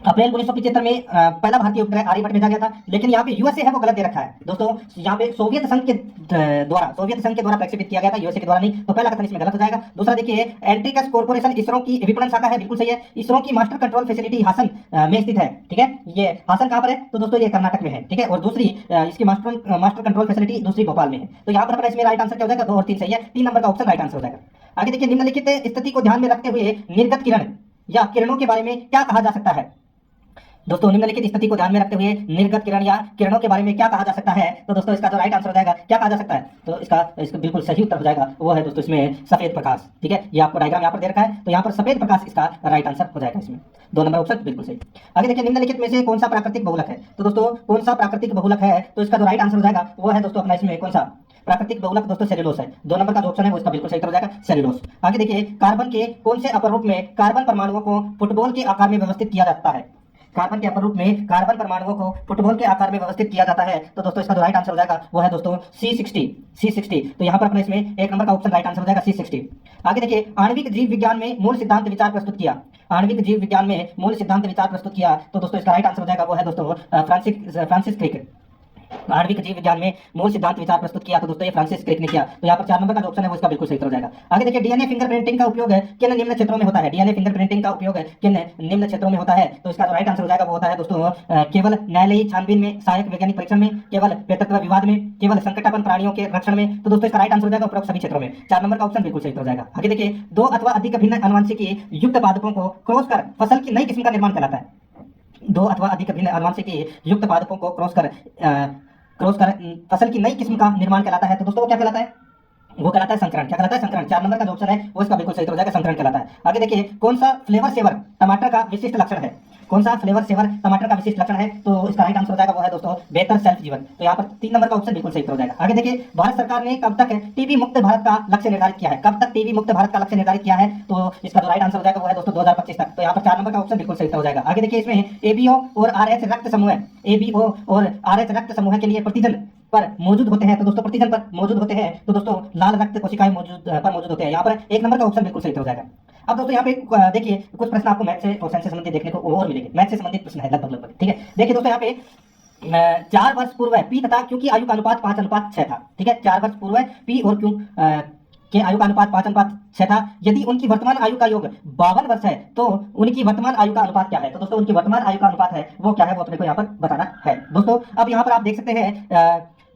अप्रैल 1975 में पहला भारतीय उपग्रह आर्यभट्ट भेजा गया था, लेकिन यहाँ पे यूएसए है वो गलत दे रखा है दोस्तों। यहाँ पे सोवियत संघ के द्वारा प्रक्षेपित किया गया था, यूएसए के द्वारा नहीं। तो पहला कथन इसमें गलत हो जाएगा। दूसरा देखिए, एंट्रिकस कॉर्पोरेशन इसरो की विपणन शाखा है, बिल्कुल सही है। इसरो की मास्टर कंट्रोल फैसिलिटी हासन में स्थित है, ठीक है। ये हासन कहाँ पर है? तो दोस्तों ये कर्नाटक में है, ठीक है। और दूसरी इसकी मास्टर कंट्रोल फैसिलिटी दूसरी भोपाल में है। तो यहाँ पर अपना इसमें राइट आंसर क्या हो जाएगा? 2 और 3 सही है। 3 नंबर का ऑप्शन राइट आंसर हो जाएगा। आगे देखिए, निम्नलिखित स्थिति को ध्यान में रखते हुए निर्गत किरण या किरणों के बारे में क्या कहा जा सकता है? दोस्तों निम्नलिखित स्थिति को ध्यान में रखते हुए निर्गत किरण या किरणों के बारे में क्या कहा जा सकता है? तो दोस्तों इसका जो राइट आंसर हो जाएगा क्या कहा जा सकता है? तो इसका बिल्कुल सही उत्तर हो जाएगा वो है दोस्तों इसमें सफेद प्रकाश, ठीक है। ये आपको डायग्राम यहाँ पर दे रखा है, तो यहाँ पर सफेद प्रकाश इसका राइट आंसर हो जाएगा इसमें। 2 नंबर ऑप्शन बिल्कुल सही। आगे देखिए, निम्नलिखित में से कौन सा प्राकृतिक बहुलक है? तो दोस्तों कौन सा प्राकृतिक बहुलक है? तो इसका जो राइट आंसर हो जाएगा वो है दोस्तों अपना इसमें कौन सा प्राकृतिक बहुलक दोस्तों सेल्यूलोस है। 2 नंबर का जो ऑप्शन है वो इसका बिल्कुल सही हो जाएगा सेल्यूलोस। आगे देखिए, कार्बन के कौन से अपर रूप में कार्बन परमाणुओं को फुटबॉल के आकार में व्यवस्थित किया जाता है? कार्बन के अपर रूप में कार्बन परमाणुओं को फुटबॉल के आकार में व्यवस्थित किया जाता है। तो दोस्तों इसका जो राइट आंसर हो जाएगा वो है दोस्तों C60। तो यहाँ पर अपने इसमें 1 नंबर का ऑप्शन राइट आंसर हो जाएगा C60। आगे देखिए, आणविक जीव विज्ञान में मूल सिद्धांत विचार प्रस्तुत किया। आणविक जीव विज्ञान में मूल सिद्धांत विचार प्रस्तुत किया। तो दोस्तों इसका राइट आंसर हो जाएगा वो है दोस्तों फ्रांसिस क्रिक। आणविक जीव विज्ञान में मूल सिद्धांत विचार प्रस्तुत किया। तो दोस्तों ये फ्रांसिस क्रिक ने किया। तो यहाँ पर 4 नंबर का जो ऑप्शन है वो इसका बिल्कुल सही हो जाएगा। आगे देखिए, डीएनए फिंगरप्रिंटिंग का उपयोग किन निम्न क्षेत्रों में होता है? डीएनए फिंगरप्रिंटिंग का उपयोग किन निम्न क्षेत्रों में होता है? तो इसका जो राइट आंसर हो जाएगा वो होता है दोस्तों केवल न्यायालयी छानबीन में, सहायक वैज्ञानिक परीक्षण में, केवल पेतत्व विवाद में, केवल संकटापन्न प्राणियों के रक्षण में। तो दोस्तों इसका राइट आंसर हो जाएगा उपरोक्त सभी क्षेत्रों में। 4 नंबर का ऑप्शन बिल्कुल सही हो जाएगा। आगे देखिए, 2 अथवा अधिक भिन्न आनुवंशिकी युक्त पादपों को क्रॉस कर फसल की नई किस्म का निर्माण कहलाता है। 2 अथवा अधिक भिन्न आनुवंशिकी युक्त पादपों को क्रॉस कर फसल की नई किस्म का निर्माण कहलाता है। तो दोस्तों वो क्या कहलाता है? वो कहलाता है संकरण। क्या कहलाता है? संकरण। 4 नंबर का जो ऑप्शन है वो इसका बिल्कुल सही हो जाएगा, संकरण कहलाता है। आगे देखिए, कौन सा फ्लेवर सेवर टमाटर का विशिष्ट लक्षण है? कौन सा फ्लेवर सेवर टमाटर का विशिष्ट लक्षण है? तो इसका राइट आंसर हो जाएगा वो है दोस्तों बेहतर सेल्फ जीवन। तो यहाँ पर 3 नंबर का ऑप्शन बिल्कुल सही हो जाएगा। आगे देखिए, भारत सरकार ने कब तक टीबी मुक्त भारत का लक्ष्य निर्धारित किया है? कब तक टीबी मुक्त भारत का लक्ष्य निर्धारित किया है? तो इसका जो राइट आंसर हो जाएगा वो है दोस्तों 2025 तक। तो यहाँ पर 4 नंबर का ऑप्शन बिल्कुल सही हो जाएगा। आगे देखिए, इसमें एबीओ और आरएच रक्त समूह रक्त समूह के लिए प्रतिजन पर मौजूद होते हैं। तो दोस्तों प्रतिजन पर मौजूद होते हैं। तो दोस्तों लाल रक्त कोशिकाएं मौजूद होते हैं। यहाँ पर 1 नंबर का ऑप्शन बिल्कुल सही हो जाएगा। अब दोस्तों यहाँ पे देखिए कुछ प्रश्न आपको मैथ से और साइंस से संबंधित देखने को और मिलेंगे। मैथ से संबंधित प्रश्न है लगभग लगभग, ठीक है। देखिए दोस्तों यहाँ पे 4 वर्ष पूर्व पी तथा क्यू की आयु का अनुपात 5:6 था, ठीक है। 4 वर्ष पूर्व पी और क्यू के आयु का अनुपात 5:6 था। यदि उनकी वर्तमान आयु का योग 52 वर्ष है तो उनकी वर्तमान आयु का अनुपात क्या है? तो दोस्तों उनकी वर्तमान आयु का अनुपात है वो क्या है, वो अपने को यहाँ पर बताना है। दोस्तों अब यहाँ पर आप देख सकते हैं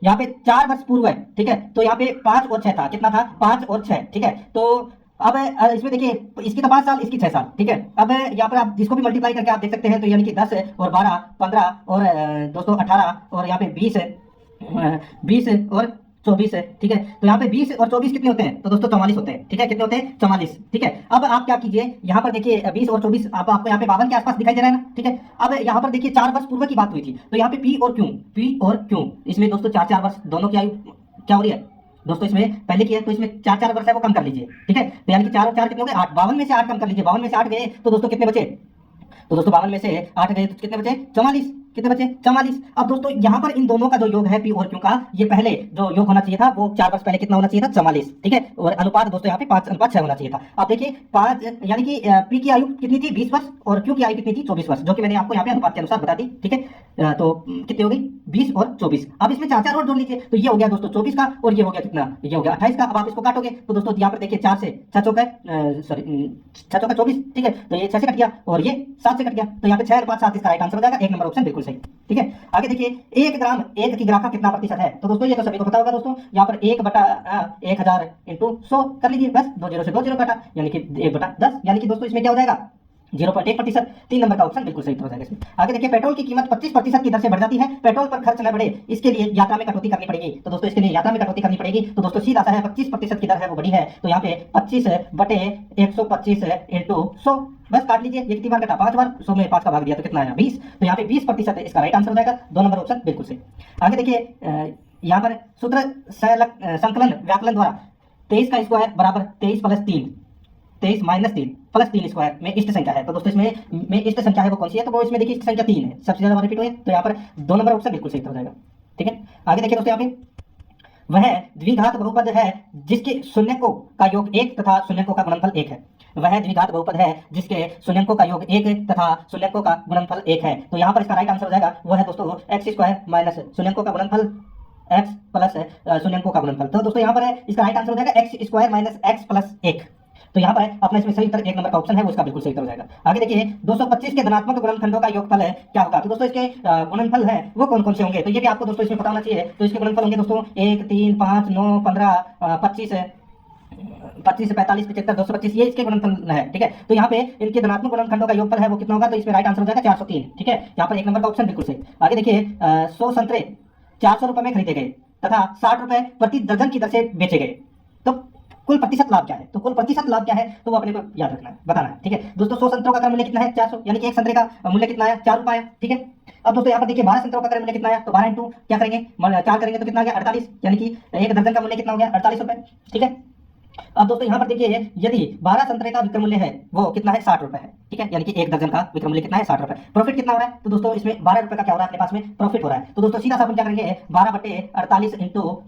यहाँ पे 4 वर्ष पूर्व है, ठीक है। तो यहाँ पे 5 और 6 था, कितना था? 5 और 6, ठीक है। तो अब इसमें देखिए इसकी तो 5 साल, इसकी 6 साल, ठीक है। अब यहाँ पर आप जिसको भी मल्टीप्लाई करके आप देख सकते हैं तो यानी कि 10 और 12 15 और दोस्तों 18 और यहाँ पे 20 और 24 है, ठीक है। तो यहाँ पे 20 और 24 कितने होते हैं? तो दोस्तों 44 होते हैं, ठीक है। कितने होते हैं? 44, ठीक है। अब आप क्या कीजिए, यहाँ पर देखिए 20 और 24 आपको यहाँ पे 52 के आसपास दिखाई दे रहा है ना, ठीक है। अब यहाँ पर देखिए 4 वर्ष पूर्व की बात हुई थी, तो यहाँ पे पी और क्यू इसमें दोस्तों 4-4 वर्ष दोनों की आयु क्या हो रही है दोस्तों? इसमें पहले की है तो इसमें 4-4 वर्ष है वो कम कर लीजिए, ठीक है। तो यानी कि 4 और 4 कितने हो गए? 8। 52 में से 8 कम कर लीजिए, 52 में से 8 गए तो दोस्तों कितने बचे? तो दोस्तों 52 में से 8 गए तो कितने बचे? 44। कितने बचे? 44। अब दोस्तों यहाँ पर इन दोनों का जो योग है पी और क्यू का, ये पहले जो योग होना चाहिए था वो 4 वर्ष पहले कितना होना चाहिए था? 44, ठीक है। और अनुपात दोस्तों यहाँ पे 5:6 होना चाहिए था। अब देखिए 5 यानी कि पी की आयु कितनी थी? 20 वर्ष और क्यू की आयु कितनी थी? 24 वर्ष, जो कि मैंने आपको यहाँ पे अनुपात के अनुसार बता दी, ठीक है। तो कितनी हो गई? 20 और 24। अब इसमें 4-4 और जोड़ लीजिए तो ये हो गया दोस्तों 24 का, और ये हो गया कितना? ये हो गया 28 का। अब आप इसको काटोगे तो दोस्तों यहाँ पर देखिए 4 से 6 चौका 24, ठीक है। तो ये 6 से कट गया और ये 7 से कट गया, तो यहाँ पे 6/7 इसका राइट आंसर हो जाएगा। 1 नंबर ऑप्शन बिल्कुल सही, ठीक है। आगे देखिए 1 ग्राम 1 की ग्राम का कितना प्रतिशत है? तो दोस्तों ये तो सभी को पता होगा दोस्तों। यहाँ पर 1/1000 × 100 कर लीजिए, बस 2 0 से 2 0 काटा, यानी कि 1/10, यानी कि दोस्तों इसमें क्या हो जाएगा? 0.1%। 3 नंबर का ऑप्शन बिल्कुल सही हो जाएगा इसमें। आगे देखिए पेट्रोल की कीमत 25% की दर से बढ़ जाती है, पेट्रोल पर खर्च न बढ़े इसके लिए यात्रा में कटौती करनी पड़ेगी। तो दोस्तों इसके लिए यात्रा में कटौती करनी पड़ेगी, तो दोस्तों सीधा सा है 25% की दर है वो बढ़ी है, तो यहाँ पे 25/125 × 100 बस काट लीजिए। ये कितनी बार कटा? 5 बार। 100 में 5 का भाग दिया तो कितना आया? 20। तो यहाँ पे 20% इसका राइट आंसर हो जाएगा। 2 नंबर ऑप्शन बिल्कुल सही। आगे देखिए यहाँ पर सूत्र संकलन व्याकलन द्वारा 23 का स्क्वायर बराबर 23 + 3 23 - 3 + 3 स्क्वायर में इष्ट संख्या है। तो दोस्तों इसमें इष्ट संख्या है वो कौन सी है? तो वो इसमें देखिए इष्ट संख्या 3 है, सबसे ज्यादा रिपीट हुई है, तो यहाँ पर 2 नंबर ऑप्शन बिल्कुल सही हो जाएगा, ठीक है। आगे देखिए दोस्तों यहाँ पे वह द्विघात बहुपद है जिसके शून्यकों का योग 1 तथा शून्यकों का गुणनफल 1 है। वह द्विघात बहुपद है जिसके शून्यकों का योग 1 तथा शून्यकों का गुणनफल 1 है। तो यहाँ पर इसका राइट आंसर हो जाएगा वो है दोस्तों x² - शून्यकों का गुणनफल x + शून्यकों का गुणनफल। तो दोस्तों यहाँ पर इसका राइट आंसर हो जाएगा x² - x + 1। तो यहाँ पर अपना इसमें सही उत्तर 1 नंबर का ऑप्शन है वो इसका बिल्कुल सही उत्तर हो जाएगा। आगे देखिए 225 के धनात्मक गुणनखंडों का योगफल है क्या होगा? तो दोस्तों इसके गुणनफल है वो कौन कौन से होंगे? तो ये भी आपको दोस्तों इसमें पता होना चाहिए। तो इसके गुणनफल होंगे दोस्तों 1 3 5 9 15 25 45 75 225, ये इसके गुणनफल है, ठीक है। तो यहाँ पे इनके धनात्मक गुणनखंडों का योगफल है वो कितना होगा? तो इसमें राइट आंसर हो जाएगा 403, ठीक है। यहाँ पर 1 नंबर का ऑप्शन बिल्कुल सही। आगे देखिए 100 संतरे 400 रुपए में खरीदे गए तथा 60 रुपए प्रति दर्जन की दर से बेचे गए, तो कुल प्रतिशत लाभ क्या है? तो कुल प्रतिशत लाभ क्या है तो वो अपने को याद रखना है, बताना है, ठीक है। दोस्तों 100 संतरों का अगर मूल्य कितना है? 400, यानी कि एक संतरे का मूल्य कितना है? 4 रुपए, ठीक है। अब दोस्तों यहाँ पर देखिए 12 संतरों का अगर मूल्य कितना है? तो 12 × क्या करेंगे? 4 करेंगे तो कितना आ गया? 48, यानी कि एक दर्जन का मूल्य कितना हो गया? 48 रुपए, ठीक है। अब दोस्तों यहाँ पर देखिए यदि 12 संतरे का विक्रय मूल्य है वो कितना है? 60 रुपए है, ठीक है। यानी कि एक दर्जन का विक्रय मूल्य कितना है? 60 रुपए। प्रॉफिट कितना हो रहा है? तो दोस्तों इसमें 12 रुपए का क्या हो रहा है? अपने पास में प्रॉफिट हो रहा है। तो दोस्तों सीधा सा अपन क्या करेंगे? 12/48 ×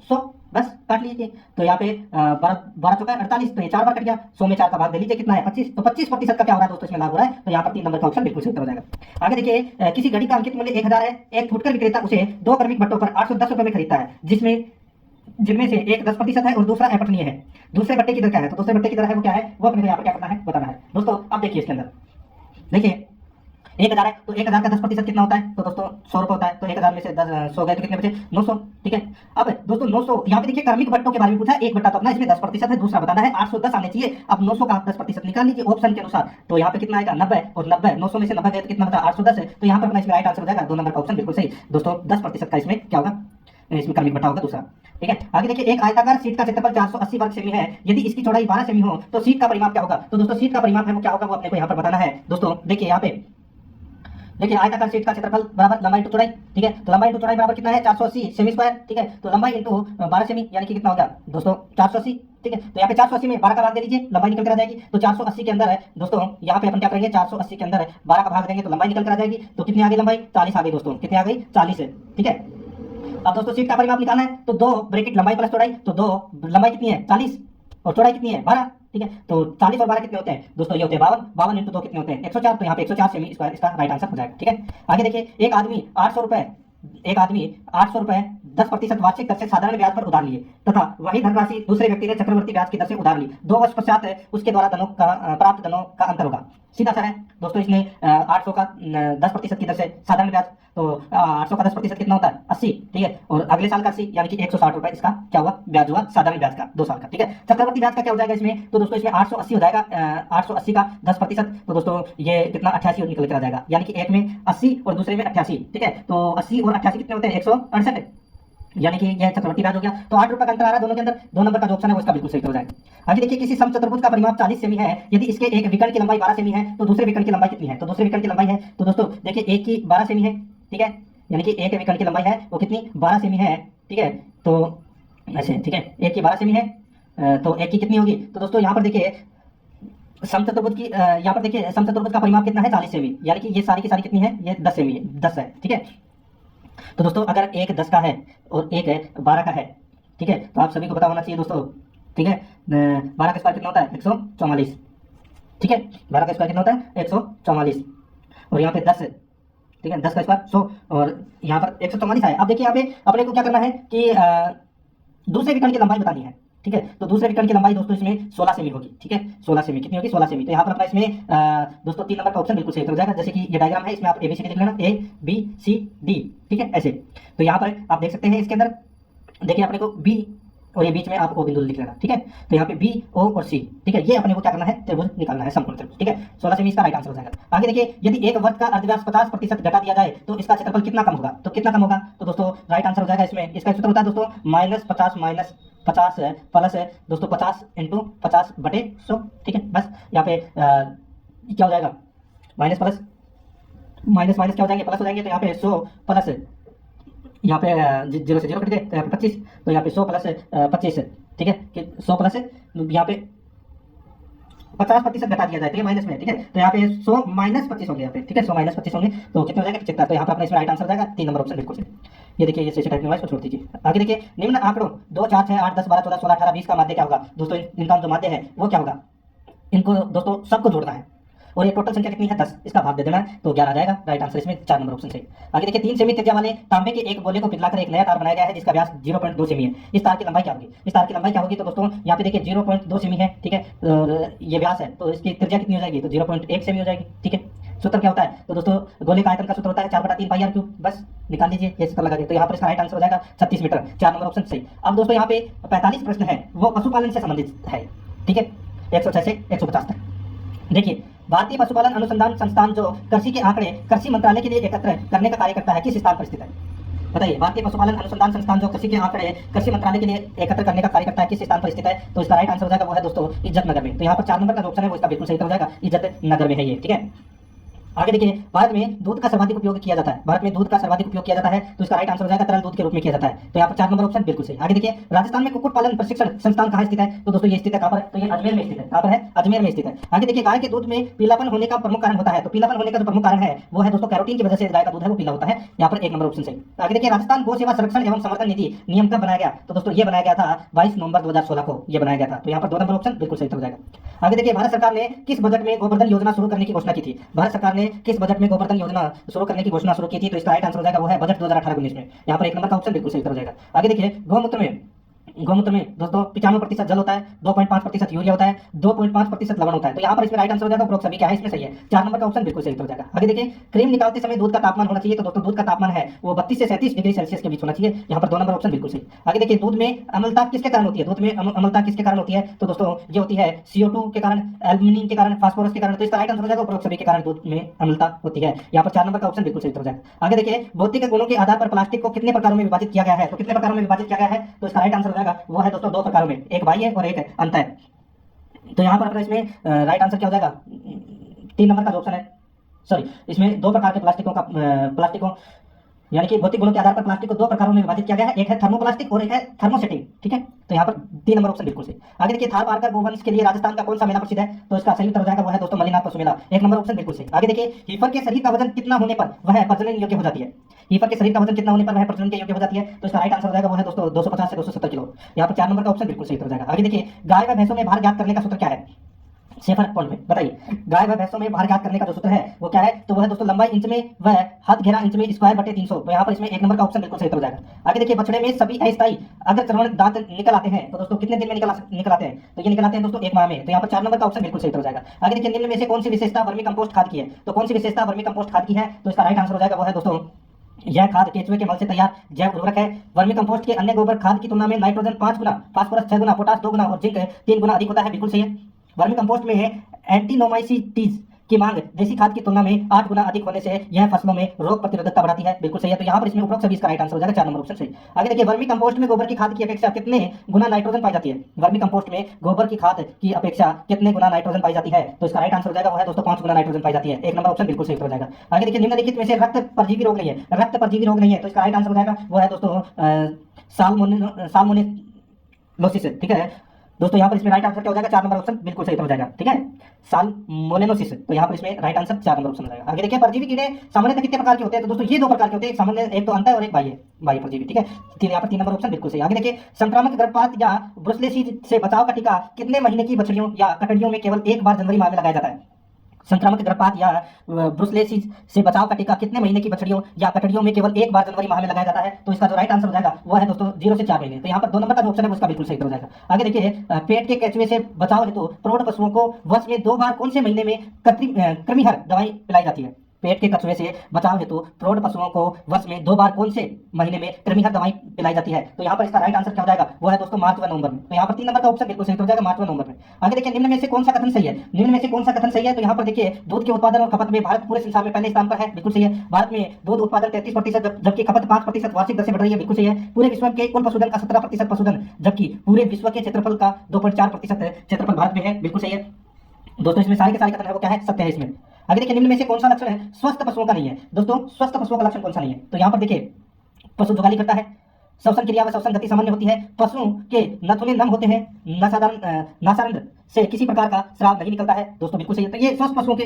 100 बस काट लीजिए। तो यहाँ पे 12 चौका 48, तो ये 4 बार कट गया। 100 में 4 का भाग दे लीजिए, कितना है? 25। तो 25% का क्या हो रहा है दोस्तों? इसमें लाभ हो रहा है। तो यहाँ पर 3 नंबर का ऑप्शन बिल्कुल सही हो जाएगा। आगे देखिए किसी घड़ी का अंकित मूल्य 1000 है, एक फुटकर विक्रेता उसे 2 क्रमिक भट्टों पर 810 रुपए में खरीदता है, जिनमें से एक 10% है और दूसरा अपठनीय है। दूसरे बट्टे की दर क्या है? तो दूसरे बट्टे की दर है वो क्या है? वो अपने को यहाँ पर क्या करना है? बताना है। दोस्तों अब देखिए इसके अंदर देखिए 1000 है, तो 1000 का 10% कितना होता है? तो दोस्तों 100 रुपए होता है। तो 1000 में से 100 गए तो कितने बचे? 900, ठीक है। अब दोस्तों 900 यहाँ पे देखिए क्रमिक भट्टों के बारे में पूछा है। एक भट्टा तो अपना इसमें 10% है, दूसरा बताना है 810 आने चाहिए। अब 900 का 10% निकाल लीजिए ऑप्शन के अनुसार, तो यहाँ पे कितना आएगा? 90, और 90 900 में से 90 गए तो कितना बता? 810 है। तो यहाँ पर अपना इसमें राइट आंसर हो जाएगा 2 नंबर का ऑप्शन बिल्कुल सही। दोस्तों 10% का इसमें क्या होगा? इसमें क्रमिक भट्टा होगा दूसरा, ठीक है। आगे देखिए एक आयताकार शीट का क्षेत्रफल 480 वर्ग सेमी है, यदि इसकी चौड़ाई 12 सेमी हो तो शीट का परिमाप क्या होगा? तो दोस्तों शीट का परिमाप है वो क्या होगा? वो अपने को यहाँ पर बताना है। दोस्तों देखिए यहाँ पे देखिए आयताकार शीट का क्षेत्रफल बराबर लंबाई इंटू चौड़ाई, ठीक है। तो लंबाई इंटू चौड़ाई बराबर कितना है? 480 सेमी स्क्वायर, ठीक है। तो लंबाई इंटू 12 सेमी यानी कि कितना हो गया दोस्तों? 480, ठीक है। तो यहाँ पे 480 में 12 का भाग दे लीजिए, लंबाई निकल कर आ जाएगी। तो 480 के अंदर है दोस्तों, यहाँ पे अपन क्या करेंगे? 480 के अंदर 12 का भाग देंगे तो लंबाई निकल कर आ जाएगी। तो कितनी आ गई लंबाई? 40 आ गई दोस्तों। कितनी आ गई? 40 है, ठीक है। अब दोस्तों शीट का परिमाप निकालना है, तो 2 ब्रैकेट लंबाई प्लस चौड़ाई, तो 2 लंबाई कितनी है? 40 और चौड़ाई कितनी है? 12, ठीक है। तो 40 और 12 कितने होते हैं दोस्तों, ये होते हैं 52, 52 इंटू 2 कितने होते हैं 104, तो यहाँ पे 104 सेमी स्क्वायर इसका राइट आंसर हो जाएगा। ठीक है, आगे देखिए, एक आदमी 800 रुपए 10% वार्षिक दर से साधारण ब्याज पर उधार लिए तथा वही धनराशि दूसरे व्यक्ति ने चक्रवर्ती ब्याज की दर से उधार ली। 2 वर्ष पश्चात उसके द्वारा धनों का प्राप्त धनों का अंतर होगा। सीधा सा है दोस्तों, इसने 800 का 10% की दर से साधारण ब्याज, तो 800 का 10% कितना होता है 80, ठीक है, और अगले साल का 80 यानी कि 160 रुपए इसका क्या हुआ, ब्याज हुआ साधारण ब्याज का 2 साल का। ठीक है, चक्रवर्ती ब्याज का क्या हो जाएगा इसमें, तो दोस्तों इसमें 880 हो जाएगा, 880 का 10%, तो दोस्तों ये कितना 88 निकल कर आ जाएगा, यानी कि एक में 80 और दूसरे में 88। ठीक है, तो 80 और 88 कितने होते हैं 168, यानी कि यह चक्रवर्ती ब्याज हो गया। तो 8 रुपए का अंतर आ रहा है दोनों के अंदर, 2 नंबर का जो ऑप्शन है वो इसका बिल्कुल सही हो जाएगा। आगे देखिए, किसी समचतुर्भुज का परिमाप 40 सेमी है, यदि इसके एक विकर्ण की लंबाई 12 सेमी है तो दूसरे विकर्ण की लंबाई कितनी है, तो दूसरे विकर्ण की लंबाई है, तो दोस्तों देखिए एक की 12 सेमी है, ठीक है, यानी कि एक विकर्ण की लंबाई है वो कितनी 12 सेमी है। ठीक है, तो ऐसे, ठीक है, एक की 12 सेमी है, तो एक की कितनी होगी, तो दोस्तों यहाँ पर देखिए समचतुर्भुज की, यहाँ पर देखिए समचतुर्भुज का परिमाप कितना है 40 सेमी, यानी कि ये सारी की सारी कितनी है, ये 10 सेमी है, 10 है। ठीक है, तो दोस्तों अगर एक 10 का है और एक 12 का है, ठीक है, तो आप सभी को पता होना चाहिए दोस्तों। ठीक है, 12 का स्क्वायर कितना होता है 144, ठीक है, 12 का स्क्वायर कितना होता है 144, और यहाँ पे 10 है, ठीक है, 10 का स्क्वायर 100, और यहाँ पर 144 है। अब देखिए यहाँ पे अपने को क्या करना है कि दूसरे विकर्ण की लंबाई बतानी है। ठीक है, तो दूसरे विकर्ण की लंबाई दोस्तों इसमें 16 सेमी होगी। ठीक है, 16 सेमी कितनी होगी 16 सेमी, तो यहाँ पर अपना इसमें दोस्तों 3 नंबर का ऑप्शन बिल्कुल सही हो जाएगा। जैसे कि ये डायग्राम है, इसमें आप ABCD लिख लेना, ABCD, ठीक है, ऐसे। तो यहाँ पर आप देख सकते हैं इसके अंदर देखिए अपने को B और ये बीच में आप O बिंदु लिख लेना। ठीक है, तो यहाँ पे B, O और C, ठीक है, ये अपने को क्या करना है त्रिभुज निकालना है, समकोण त्रिभुज। ठीक है, 16 सेमी इसका राइट आंसर हो जाएगा। आगे देखिए, यदि एक वर्ग का अर्धव्यास 50% घटा दिया जाए तो इसका क्षेत्रफल कितना कम होगा, तो कितना कम होगा, तो दोस्तों राइट आंसर हो जाएगा इसमें, इसका सूत्र होता है दोस्तों -50 प्लस दोस्तों 50 इंटू 50 बटे 100। ठीक है, बस यहाँ पे क्या हो जाएगा, माइनस प्लस माइनस माइनस क्या हो जाएंगे, प्लस हो जाएंगे, तो यहाँ पे 100 प्लस, यहाँ पे 0 से 0 कट गए, तो यहाँ पे 25, तो यहाँ पे 100 प्लस 25, ठीक है, कि 100 प्लस यहाँ पे 50% घटा दिया जाए, ठीक है, माइनस में। ठीक है, तो यहाँ पे 100 माइनस 25 होंगे यहाँ पे, ठीक है, 100 माइनस 25 होंगे, तो कितने हो जाएगा 75, तो यहाँ पे अपना इसमें राइट आंसर हो जाएगा 3 नंबर ऑप्शन बिल्कुल से। ये देखिए, ये शेष टाइप में इसको छोड़ दीजिए। आगे देखिए, निम्न आंकड़ों 2 4 6 8 10 12 14 16 18 20 का माध्य क्या होगा, दोस्तों इनका जो माध्य है वो क्या होगा, इनको दोस्तों सबको जोड़ना है, और ये टोटल संख्या कितनी है 10, इसका भाग दे देना है, तो 11 आ जाएगा। राइट आंसर इसमें 4 नंबर ऑप्शन सही। आगे देखिए, 3 सेमी त्रिज्या वाले तांबे के एक गोले को पिघलाकर एक नया तार बनाया गया है जिसका व्यास 0.2 सेमी है। इस तार की लंबाई क्या होगी, इस तार की लंबाई क्या होगी, तो दोस्तों यहाँ पे देखिए 0.2 सेमी है, ठीक है, और ये व्यास है, तो इसकी त्रिज्या कितनी हो जाएगी, तो 0.1 सेमी हो जाएगी। ठीक है, सूत्र क्या होता है, तो दोस्तों गोले का आयतन का सूत्र होता है 4/3 पाई r क्यूब, बस निकाल लीजिए, ये सूत्र लगा दिए, तो यहाँ पर इसका राइट आंसर हो जाएगा 36 मीटर, 4 नंबर ऑप्शन सही। अब दोस्तों यहाँ पे 45 प्रश्न है वो पशुपालन से संबंधित है। ठीक है, 106 से 150 तक। देखिए, भारतीय पशुपालन अनुसंधान संस्थान जो कृषि के आंकड़े कृषि मंत्रालय के लिए एकत्र करने का कार्य करता है किस स्थान पर स्थित है, बताइए। भारतीय पशुपालन अनुसंधान संस्थान जो कृषि के आंकड़े कृषि मंत्रालय के लिए एकत्र करने का कार्य करता है किस स्थान पर स्थित है, तो इसका राइट आंसर हो जाएगा वो है दोस्तों इज्जत नगर में। तो यहाँ पर 4 नंबर का ऑप्शन है वो इसका बिल्कुल सही हो जाएगा, इज्जत नगर में है ये। ठीक है, आगे देखिए, भारत में दूध का सर्वाधिक उपयोग किया जाता है, भारत में दूध का सर्वाधिक उपयोग किया जाता है, तो इसका राइट आंसर हो जाएगा तरल दूध के रूप में किया जाता है, तो यहाँ पर 4 नंबर ऑप्शन बिल्कुल सही। आगे देखिए, राजस्थान में कुक्कुट पालन प्रशिक्षण संस्थान कहाँ स्थित है, तो दोस्तों ये स्थित है कहाँ पर, तो ये अजमेर में स्थित है। कहाँ पर है, अजमेर में स्थित है। आगे देखिए, गाय के दूध में पीलापन होने का प्रमुख कारण होता है, तो पीलापन होने का जो प्रमुख कारण है वो है दोस्तों कैरोटीन की वजह से गाय का दूध है वो पीला होता है, यहाँ पर 1 नंबर ऑप्शन सही। आगे देखिए, राजस्थान गौ सेवा संरक्षण एवं समर्थन नीति नियम कब बनाया गया, तो दोस्तों ये बनाया गया था 22 नवंबर 2016 को ये बनाया गया था, तो यहाँ पर 2 नंबर ऑप्शन बिल्कुल सही हो जाएगा। आगे देखिए, भारत सरकार ने किस बजट में गोवर्धन योजना शुरू करने की घोषणा की थी, भारत सरकार ने किस बजट में गोवर्धन योजना शुरू करने की घोषणा शुरू की थी, तो इसका राइट आंसर हो जाएगा वो है बजट 2018-19 में, यहाँ पर 1 नंबर का ऑप्शन बिल्कुल सही हो जाएगा। आगे देखिए, गौमूत्र में दोस्तों 95% जल होता है, 2.5% यूरिया होता है, 2.5% लवण होता है, तो यहाँ पर इसमें राइट आंसर हो जाएगा उपरोक्त सभी क्या है इसमें सही है, 4 नंबर का ऑप्शन बिल्कुल सही हो जाएगा। आगे देखिए, क्रीम निकालते समय दूध का तापमान होना चाहिए, तो दोस्तों दूध का तापमान है वो 32 से 37 डिग्री सेल्सियस के बीच होना चाहिए, यहाँ पर 2 नंबर ऑप्शन बिल्कुल सही। आगे देखिए, दूध में अम्लता किसके कारण होती है, दूध में अम्लता किसके कारण होती है, तो दोस्तों ये होती है CO2 के कारण, एल्यूमिनियम के कारण, फास्फोरस के कारण, तो इसका राइट आंसर हो जाएगा उपरोक्त सभी के कारण दूध में अम्लता होती है, यहाँ पर 4 नंबर का ऑप्शन बिल्कुल सही हो जाएगा। आगे देखिए, भौतिक गुणों के आधार पर प्लास्टिक को कितने प्रकारों में विभाजित किया गया है, तो कितने प्रकारों में विभाजित किया गया है, तो इसका राइट आंसर हो जाएगा वो है दोस्तों 2 प्रकारों में, एक बाह्य और एक अंत है। तो यहाँ पर इसमें राइट आंसर क्या हो जाएगा, 3 नंबर का ऑप्शन है, सॉरी, इसमें 2 प्रकार के प्लास्टिकों यानी कि भौतिक गुणों के आधार पर प्लास्टिक को दो प्रकारों में विभाजित किया गया है, एक है थर्मोप्लास्टिक और एक है थर्मोसेटिंग। ठीक है, तो यहाँ पर 3 नंबर ऑप्शन बिल्कुल सही। आगे देखिए थार पारकर गोवंश के लिए राजस्थान का कौन सा मेला प्रसिद्ध है, तो इसका सही उत्तर हो जाएगा वो है दोस्तों मल्लिनाथ पशु मेला। 1 नंबर ऑप्शन बिल्कुल सही। आगे देखिए हीफर के शरीर का वजन कितना होने पर वह प्रजनन योग्य हो जाती है, हीफर के शरीर का वजन कितना होने पर वह प्रजनन के योग्य हो जाती है, तो इसका राइट आंसर हो जाएगा वो है दोस्तों 250 से 270 किलो। यहाँ पर 4 नंबर का ऑप्शन बिल्कुल सही हो जाएगा। आगे देखिए गाय व भैंसों में भार ज्ञात करने का सूत्र क्या है, शेफर पॉइंट में बताइए। गाय व भैंसों में भार ज्ञात करने का जो सूत्र है वो क्या है, तो वह दोस्तों लंबाई इंच में व हाथ घेरा इंच में स्क्वायर बटे 300। तो यहाँ पर इसमें 1 नंबर का ऑप्शन बिल्कुल सही हो जाएगा। आगे देखिए बछड़े में सभी अस्थायी अगर चरण दांत निकल आते हैं तो दोस्तों कितने दिन में निकल आते हैं, तो ये निकल आते हैं दोस्तों 1 माह में। तो यहाँ पर 4 नंबर का ऑप्शन बिल्कुल सही हो जाएगा। आगे देखिए निम्न में से कौन सी विशेषता वर्मी कंपोस्ट खाद की है, तो कौन सी विशेषता वर्मी कंपोस्ट खाद की है, तो इसका राइट आंसर हो जाएगा वो है दोस्तों यह खाद केंचुए के मल से तैयार जैव उर्वरक है। वर्मी कंपोस्ट के अन्य गोबर खाद की तुलना में नाइट्रोजन 5 गुना, फास्फोरस 6 गुना, पोटास 2 गुना और जिंक 3 गुना अधिक होता है, बिल्कुल सही है। वर्मी कंपोस्ट में एंटीनोमाइसीटीज की मांग देसी खाद की तुलना में 8 गुना अधिक होने से यह फसलों में रोग प्रतिरोधकता बढ़ाती है, बिल्कुल सही है। तो यहाँ पर इसमें उपरोक्त सभी इसका राइट आंसर हो जाएगा 4 नंबर ऑप्शन सही। आगे देखिए वर्मी कंपोस्ट में गोबर की खाद की अपेक्षा कितने गुना नाइट्रोजन पाई जाती है, वर्मी कंपोस्ट में गोबर की खाद की अपेक्षा कितने गुना नाइट्रोजन पाई जाती है, तो इसका राइट आंसर हो जाएगा वो है दोस्तों 5 गुना नाइट्रोजन पाई जाती है। 1 नंबर ऑप्शन बिल्कुल सही हो जाएगा। आगे देखिए निम्नलिखित में से रक्त परजीवी रोग नहीं है, रक्त परजीवी रोग नहीं है, तो इसका राइट आंसर हो जाएगा वो है दोस्तों साल्मोनेलोसिस। ठीक है दोस्तों, यहाँ पर इसमें राइट आंसर क्या हो जाएगा, 4 नंबर ऑप्शन बिल्कुल सही हो जाएगा। ठीक है, साल्मोनेलोसिस, तो यहाँ पर इसमें राइट आंसर 4 नंबर ऑप्शन हो जाएगा। आगे देखिए परजीवी कीड़े सामान्यतः कितने प्रकार के होते हैं, तो दोस्तों ये 2 प्रकार के होते हैं, एक सामान्य एक तो अंतः और एक बाह्य परजीवी। ठीक है, यहाँ पर 3 नंबर ऑप्शन बिल्कुल सही। आगे देखिए संक्रामक गर्भपात या ब्रुसेलोसिस से बचाव का टीका कितने महीने की बछड़ियों या कटड़ियों में केवल एक बार जनवरी माह में लगाया जाता है, संक्रामक गर्भपात या ब्रुसेलोसिस से बचाव का टीका कितने महीने की बछड़ियों या कटड़ियों में केवल एक बार जनवरी माह में लगाया जाता है, तो इसका जो राइट आंसर हो जाएगा वो है दोस्तों 0 से 4 महीने। तो यहाँ पर 2 नंबर का जो ऑप्शन है उसका बिल्कुल सही हो जाएगा। आगे देखिए पेट के केंचुए से बचाव हेतु प्रौढ़ पशुओं को वर्ष में 2 बार कौन से महीने में कृमिहर दवाई पिलाई जाती है, पेट के कछुए से बचाव हेतु प्रौढ़ पशुओं को वर्ष में 2 बार कौन से महीने में कृमिहर दवाई पिलाई जाती है, तो यहाँ पर इसका राइट आंसर क्या हो जाएगा वो है दोस्तों मार्च व नवंबर में। तो यहाँ पर 3 नंबर का ऑप्शन बिल्कुल सही हो जाएगा, मार्च व नवंबर में। आगे देखिए निम्न में से कौन सा कथन सही है, निम्न में से कौन सा कथन सही है, तो यहाँ पर देखिए दूध के उत्पादन और खपत में भारत पूरे संसार में पहले स्थान पर है, बिल्कुल सही है। भारत में दूध उत्पादन 33% जबकि खपत 5% वार्षिक दर से बढ़ रही है, बिल्कुल सही है। पूरे विश्व के कुल पशुधन का 17% पशुधन जबकि पूरे विश्व के क्षेत्रफल का 2.4% क्षेत्रफल भारत में है, बिल्कुल सही है दोस्तों। इसमें सारे के सारे कथन है वो क्या है, सत्य है इसमें। आगे देखिए निम्न में से कौन सा लक्षण है स्वस्थ पशुओं का नहीं है, दोस्तों स्वस्थ पशुओं का लक्षण कौन सा नहीं है, तो यहाँ पर देखिए पशु जुगाली करता है, श्वसन क्रिया व श्वसन गति सामान्य होती है, पशुओं के नथुने नम होते हैं, नासारंध्र से किसी प्रकार का श्राव नहीं निकलता है, दोस्तों बिल्कुल सही है। तो ये स्वस्थ पशुओं के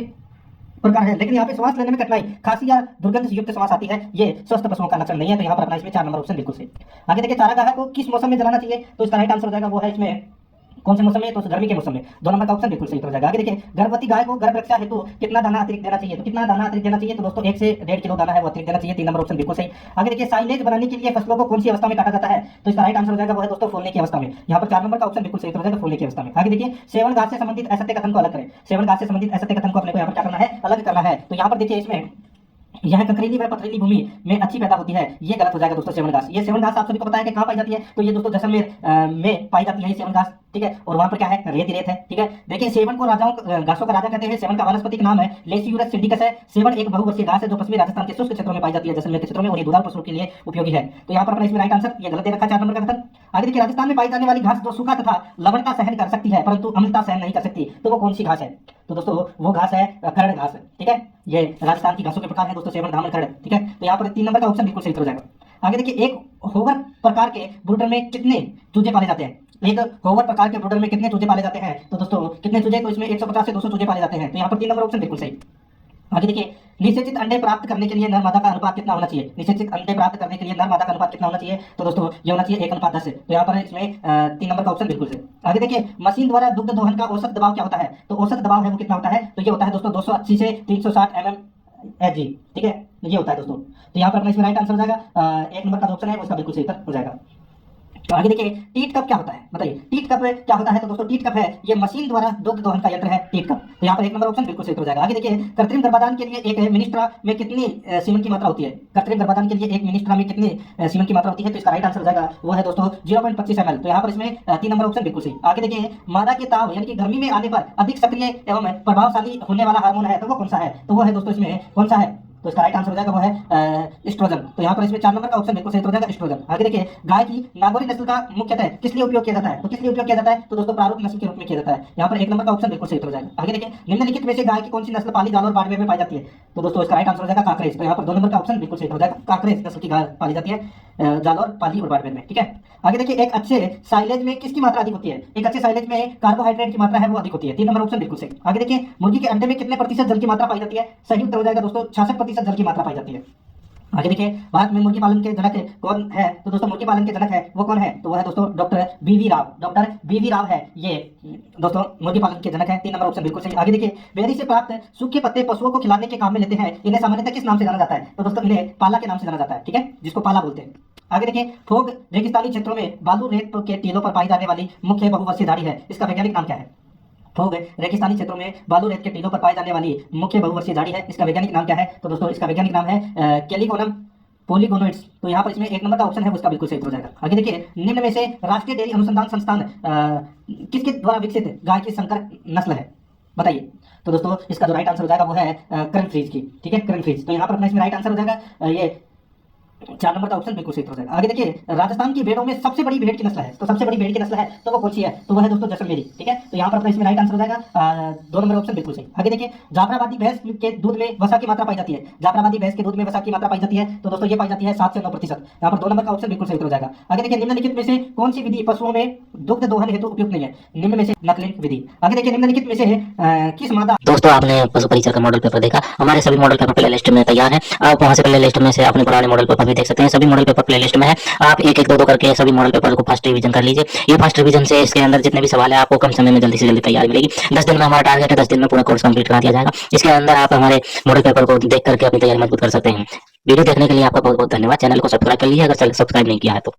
प्रकार है, लेकिन यहाँ पे श्वास लेने में कठिनाई, खांसी या दुर्गंध युक्त श्वास आती है, ये स्वस्थ पशुओं का लक्षण नहीं है, तो यहाँ पर अपना इसमें 4 नंबर ऑप्शन बिल्कुल सही। आगे देखिए चारागाह को किस मौसम में जलाना चाहिए, तो इसका राइट आंसर हो जाएगा वो है इसमें कौन से मौसम में, तो गर्मी के मौसम में। 2 नंबर का ऑप्शन बिल्कुल सही हो जाएगा। आगे देखिए गर्भवती गाय को गर्भ रक्षा हेतु कितना दाना अतिरिक्त देना चाहिए, तो कितना दाना अतिरिक्त देना चाहिए, तो दोस्तों 1 से 1.5 किलो दाना है वो अतिरिक्त देना चाहिए। 3 नंबर ऑप्शन बिल्कुल सही। आगे देखिए साइलेज बनाने के लिए फसलों को कौन सी अवस्था में काटा जाता है, तो इसका राइट आंसर हो जाएगा वो है दोस्तों फूलने की अवस्था में। यहाँ पर 4 नंबर का ऑप्शन बिल्कुल सही हो जाएगा, फूलने की अवस्था में। आगे देखिए सेवन घास से संबंधित असत्य कथन को अलग करें, सेवन घास से संबंधित असत्य कथन को अपने को यहाँ पर क्या करना है, अलग करना है। तो यहाँ पर देखिए इसमें यह ककरीली व पथरीली भूमि में अच्छी पैदा होती है, ये गलत हो जाएगा दोस्तों। सेवन घास, ये सेवन घास आप सभी को पता है कि कहाँ पाई जाती है, तो ये दोस्तों जैसलमेर में पाई जाती है ये सेवन घास, ठीक है। और वहां पर क्या है, रेत ही रेत है, ठीक है। देखिए सेवन को घासों का राजा कहते हैं, सेवन का वानस्पतिक नाम है लेसियूरस सिंडिकस है। सेवन एक बहुवर्षीय घास है जो पश्चिमी राजस्थान के शुष्क क्षेत्रों में पाई जाती है, जैसलमेर के क्षेत्रों में, और ये दुधारू पशुओं के लिए उपयोगी है। तो यहाँ पर अपना इसमें राइट आंसर ये गलत दे रखा है 4 नंबर का कथन। आगे देखिए राजस्थान में पाई जाने वाली घास जो सूखा तथा लवणता सहन कर सकती है परंतु अम्लता सहन नहीं कर सकती, तो वो कौन सी घास है, तो दोस्तों वो घास है खरड़ घास, ठीक है। ये राजस्थान की घासों के प्रकार है दोस्तों, सेवन, धामन, खरड़, ठीक है। तो यहाँ पर 3 नंबर का ऑप्शन बिल्कुल सही हो जाएगा। आगे देखिए एक होवर प्रकार के ब्रूडर में कितने चूजे पाले जाते हैं, एक होवर प्रकार के ब्रूडर में कितने चूजे पाले जाते हैं, तो दोस्तों कितने चूजे, तो इसमें 150 से 200 चूजे पाले जाते हैं। तो यहाँ पर 3 नंबर ऑप्शन बिल्कुल सही। आगे देखिए निषेचित अंडे प्राप्त करने के लिए नर मादा का अनुपात कितना होना चाहिए, निषेचित अंडे प्राप्त करने के लिए नर मादा का अनुपात कितना होना चाहिए, तो दोस्तों ये होना चाहिए 1:10। तो यहाँ पर इसमें 3 नंबर का ऑप्शन बिल्कुल सही। आगे देखिए मशीन द्वारा दुग्ध दोहन का औसत दबाव क्या होता है, तो औसत दबाव है वो कितना होता है, तो ये होता है दोस्तों 280 से 360 mmHg, ठीक है, ये होता है दोस्तों। तो यहाँ पर अपना इसमें राइट आंसर हो जाएगा 1 नंबर का ऑप्शन है उसका बिल्कुल सही उत्तर हो जाएगा। तो आगे देखिए टीट कप क्या होता है, बताइए टीट कप क्या होता है, तो दोस्तों टीट कप है ये मशीन द्वारा दुग्ध दोहन का यंत्र है टीट कप। तो यहाँ पर 1 नंबर ऑप्शन बिल्कुल सही हो जाएगा। आगे देखिए कृत्रिम गर्भाधान के लिए एक मिनिस्ट्रा में कितनी सीमेंट की मात्रा होती है, कृत्रिम गर्भाधान के लिए एक मिनिस्ट्रा में कितनी सीमेंट की मात्रा होती है, तो इसका राइट आंसर हो जाएगा वो है दोस्तों 0.25 ml। तो यहाँ पर इसमें 3 नंबर ऑप्शन बिल्कुल सही। आगे देखिए मादा के ताव यानी कि गर्मी में आने पर अधिक सक्रिय एवं प्रभावशाली होने वाला हार्मोन है, तो वो कौन सा है, तो वो है दोस्तों इसमें कौन सा है, तो इसका राइट आंसर हो जाएगा वो है एस्ट्रोजन। तो यहाँ पर इसमें 4 नंबर का ऑप्शन बिल्कुल सही हो जाएगा, एस्ट्रोजन। आगे देखिए, गाय की नागौरी नस्ल का मुख्यतः किस लिए उपयोग किया जाता है? तो किस लिए उपयोग किया जाता है? तो दोस्तों प्रारूप नस्ल के रूप में किया जाता है। यहाँ पर 1 नंबर का ऑप्शन बिल्कुल सही हो जाएगा। आगे देखिए, निम्नलिखित में से गाय की कौन सी नस्ल पाली जाल और बाड़मेर में पाई जाती है? तो दोस्तों इसका राइट आंसर हो जाएगा काकरेज। तो यहाँ पर 2 नंबर का ऑप्शन बिल्कुल सही हो जाएगा, काकरेज नस्ल की गाय पाली जाती है जालौर, पाली और बाड़मेर में, ठीक है। आगे देखिए, एक अच्छे साइलेज में किसकी मात्रा अधिक होती है? एक अच्छे साइलेज में कार्बोहाइड्रेट की मात्रा है वो अधिक होती है। 3 नंबर ऑप्शन बिल्कुल सही। आगे देखिए, मुर्गी के अंडे में कितने प्रतिशत जल की मात्रा पाई जाती है? सही उत्तर हो जाएगा दोस्तों 66% जल की मात्रा पाई जाती है। आगे देखिए, भारत में मुर्गी पालन के जनक कौन है? तो दोस्तों मुर्गी पालन के जनक है वो कौन है? तो वह है दोस्तों डॉक्टर बीवी राव। डॉक्टर बीवी राव है ये दोस्तों मुर्गी पालन के जनक है। 3 नंबर ऑप्शन बिल्कुल सही। आगे देखिए, बेरी से प्राप्त सूखे पत्ते पशुओं को खिलाने के काम में लेते हैं, इन्हें सामान्यतः किस नाम से जाना जाता है? तो दोस्तों इन्हें पाला के नाम से जाना जाता है, ठीक है, जिसको पाला बोलते हैं। आगे देखिए, फोग रेगिस्तानी क्षेत्रों में बालू रेत के टीलों पर पाई जाने वाली मुख्य बहुवर्षीय झाड़ी है, इसका वैज्ञानिक नाम क्या है? फोग रेगिस्तानी क्षेत्रों में बालू रेत के टीलों पर पाई जाने वाली मुख्य बहुवर्षीय झाड़ी है, इसका वैज्ञानिक नाम क्या है? तो दोस्तों इसका वैज्ञानिक नाम है कैलिगोनम पोलीगोनोइड्स। तो यहाँ पर इसमें 1 नंबर का ऑप्शन है उसका बिल्कुल सही हो जाएगा। आगे देखिए, निम्न में से राष्ट्रीय डेयरी अनुसंधान संस्थान किसके द्वारा विकसित गाय की संकर नस्ल है? बताइए। तो दोस्तों इसका जो राइट आंसर हो जाएगा वो है करण फ्रीज की, ठीक है, करण फ्रीज। तो यहाँ पर अपना इसमें राइट आंसर हो जाएगा ये 4 नंबर का ऑप्शन बिल्कुल सही हो जाएगा। आगे देखिए, राजस्थान की भेड़ों में सबसे बड़ी भेड़ की नस्ल है, तो सबसे बड़ी भेड़ की नस्ल है तो वो कौन सी है? तो वो है दोस्तों जैसलमेरी, ठीक है। तो यहाँ पर अपना इसमें राइट आंसर हो जाएगा 2 नंबर ऑप्शन बिल्कुल सही। आगे देखिए, जाफराबादी भैंस के दूध में वसा की मात्रा पाई जाती है, जाफराबादी भैंस के दूध में वसा की मात्रा पाई जाती है, तो दोस्तों ये पाई जाती है 7 से 9%। यहाँ पर 2 नंबर का ऑप्शन बिल्कुल सही हो जाएगा। आगे देखिए, निम्नलिखित में से कौन सी विधि पशुओं में दुग्ध दोहन हेतु उपयुक्त नहीं है? निम्न में से नकलिन विधि। आगे देखिए, निम्नलिखित में से किस मादा। दोस्तों आपने पशु परिचर का मॉडल पेपर देखा, हमारे सभी मॉडल पेपर प्ले लिस्ट में तैयार है। आप वहां से प्ले लिस्ट में से अपने पुराने मॉडल पेपर भी देख सकते हैं। सभी मॉडल पेपर प्ले लिस्ट में है। आप एक एक दो करके सभी मॉडल पेपर को फर्स्ट रिवीजन कर लीजिए। ये फर्स्ट रिवीजन से इसके अंदर जितने भी सवाल है आपको कम समय में जल्दी से जल्दी तैयारी मिलेगी। 10 दिन में हमारा टारगेट है, 10 दिन में पूरा कोर्स कंप्लीट करा दिया जाएगा। इसके अंदर आप हमारे मॉडल पेपर को देख करके अपनी तैयारी मजबूत कर सकते हैं। वीडियो देखने के लिए आपका बहुत बहुत धन्यवाद। चैनल को सब्सक्राइब कर लीजिए अगर सब्सक्राइब नहीं किया है तो।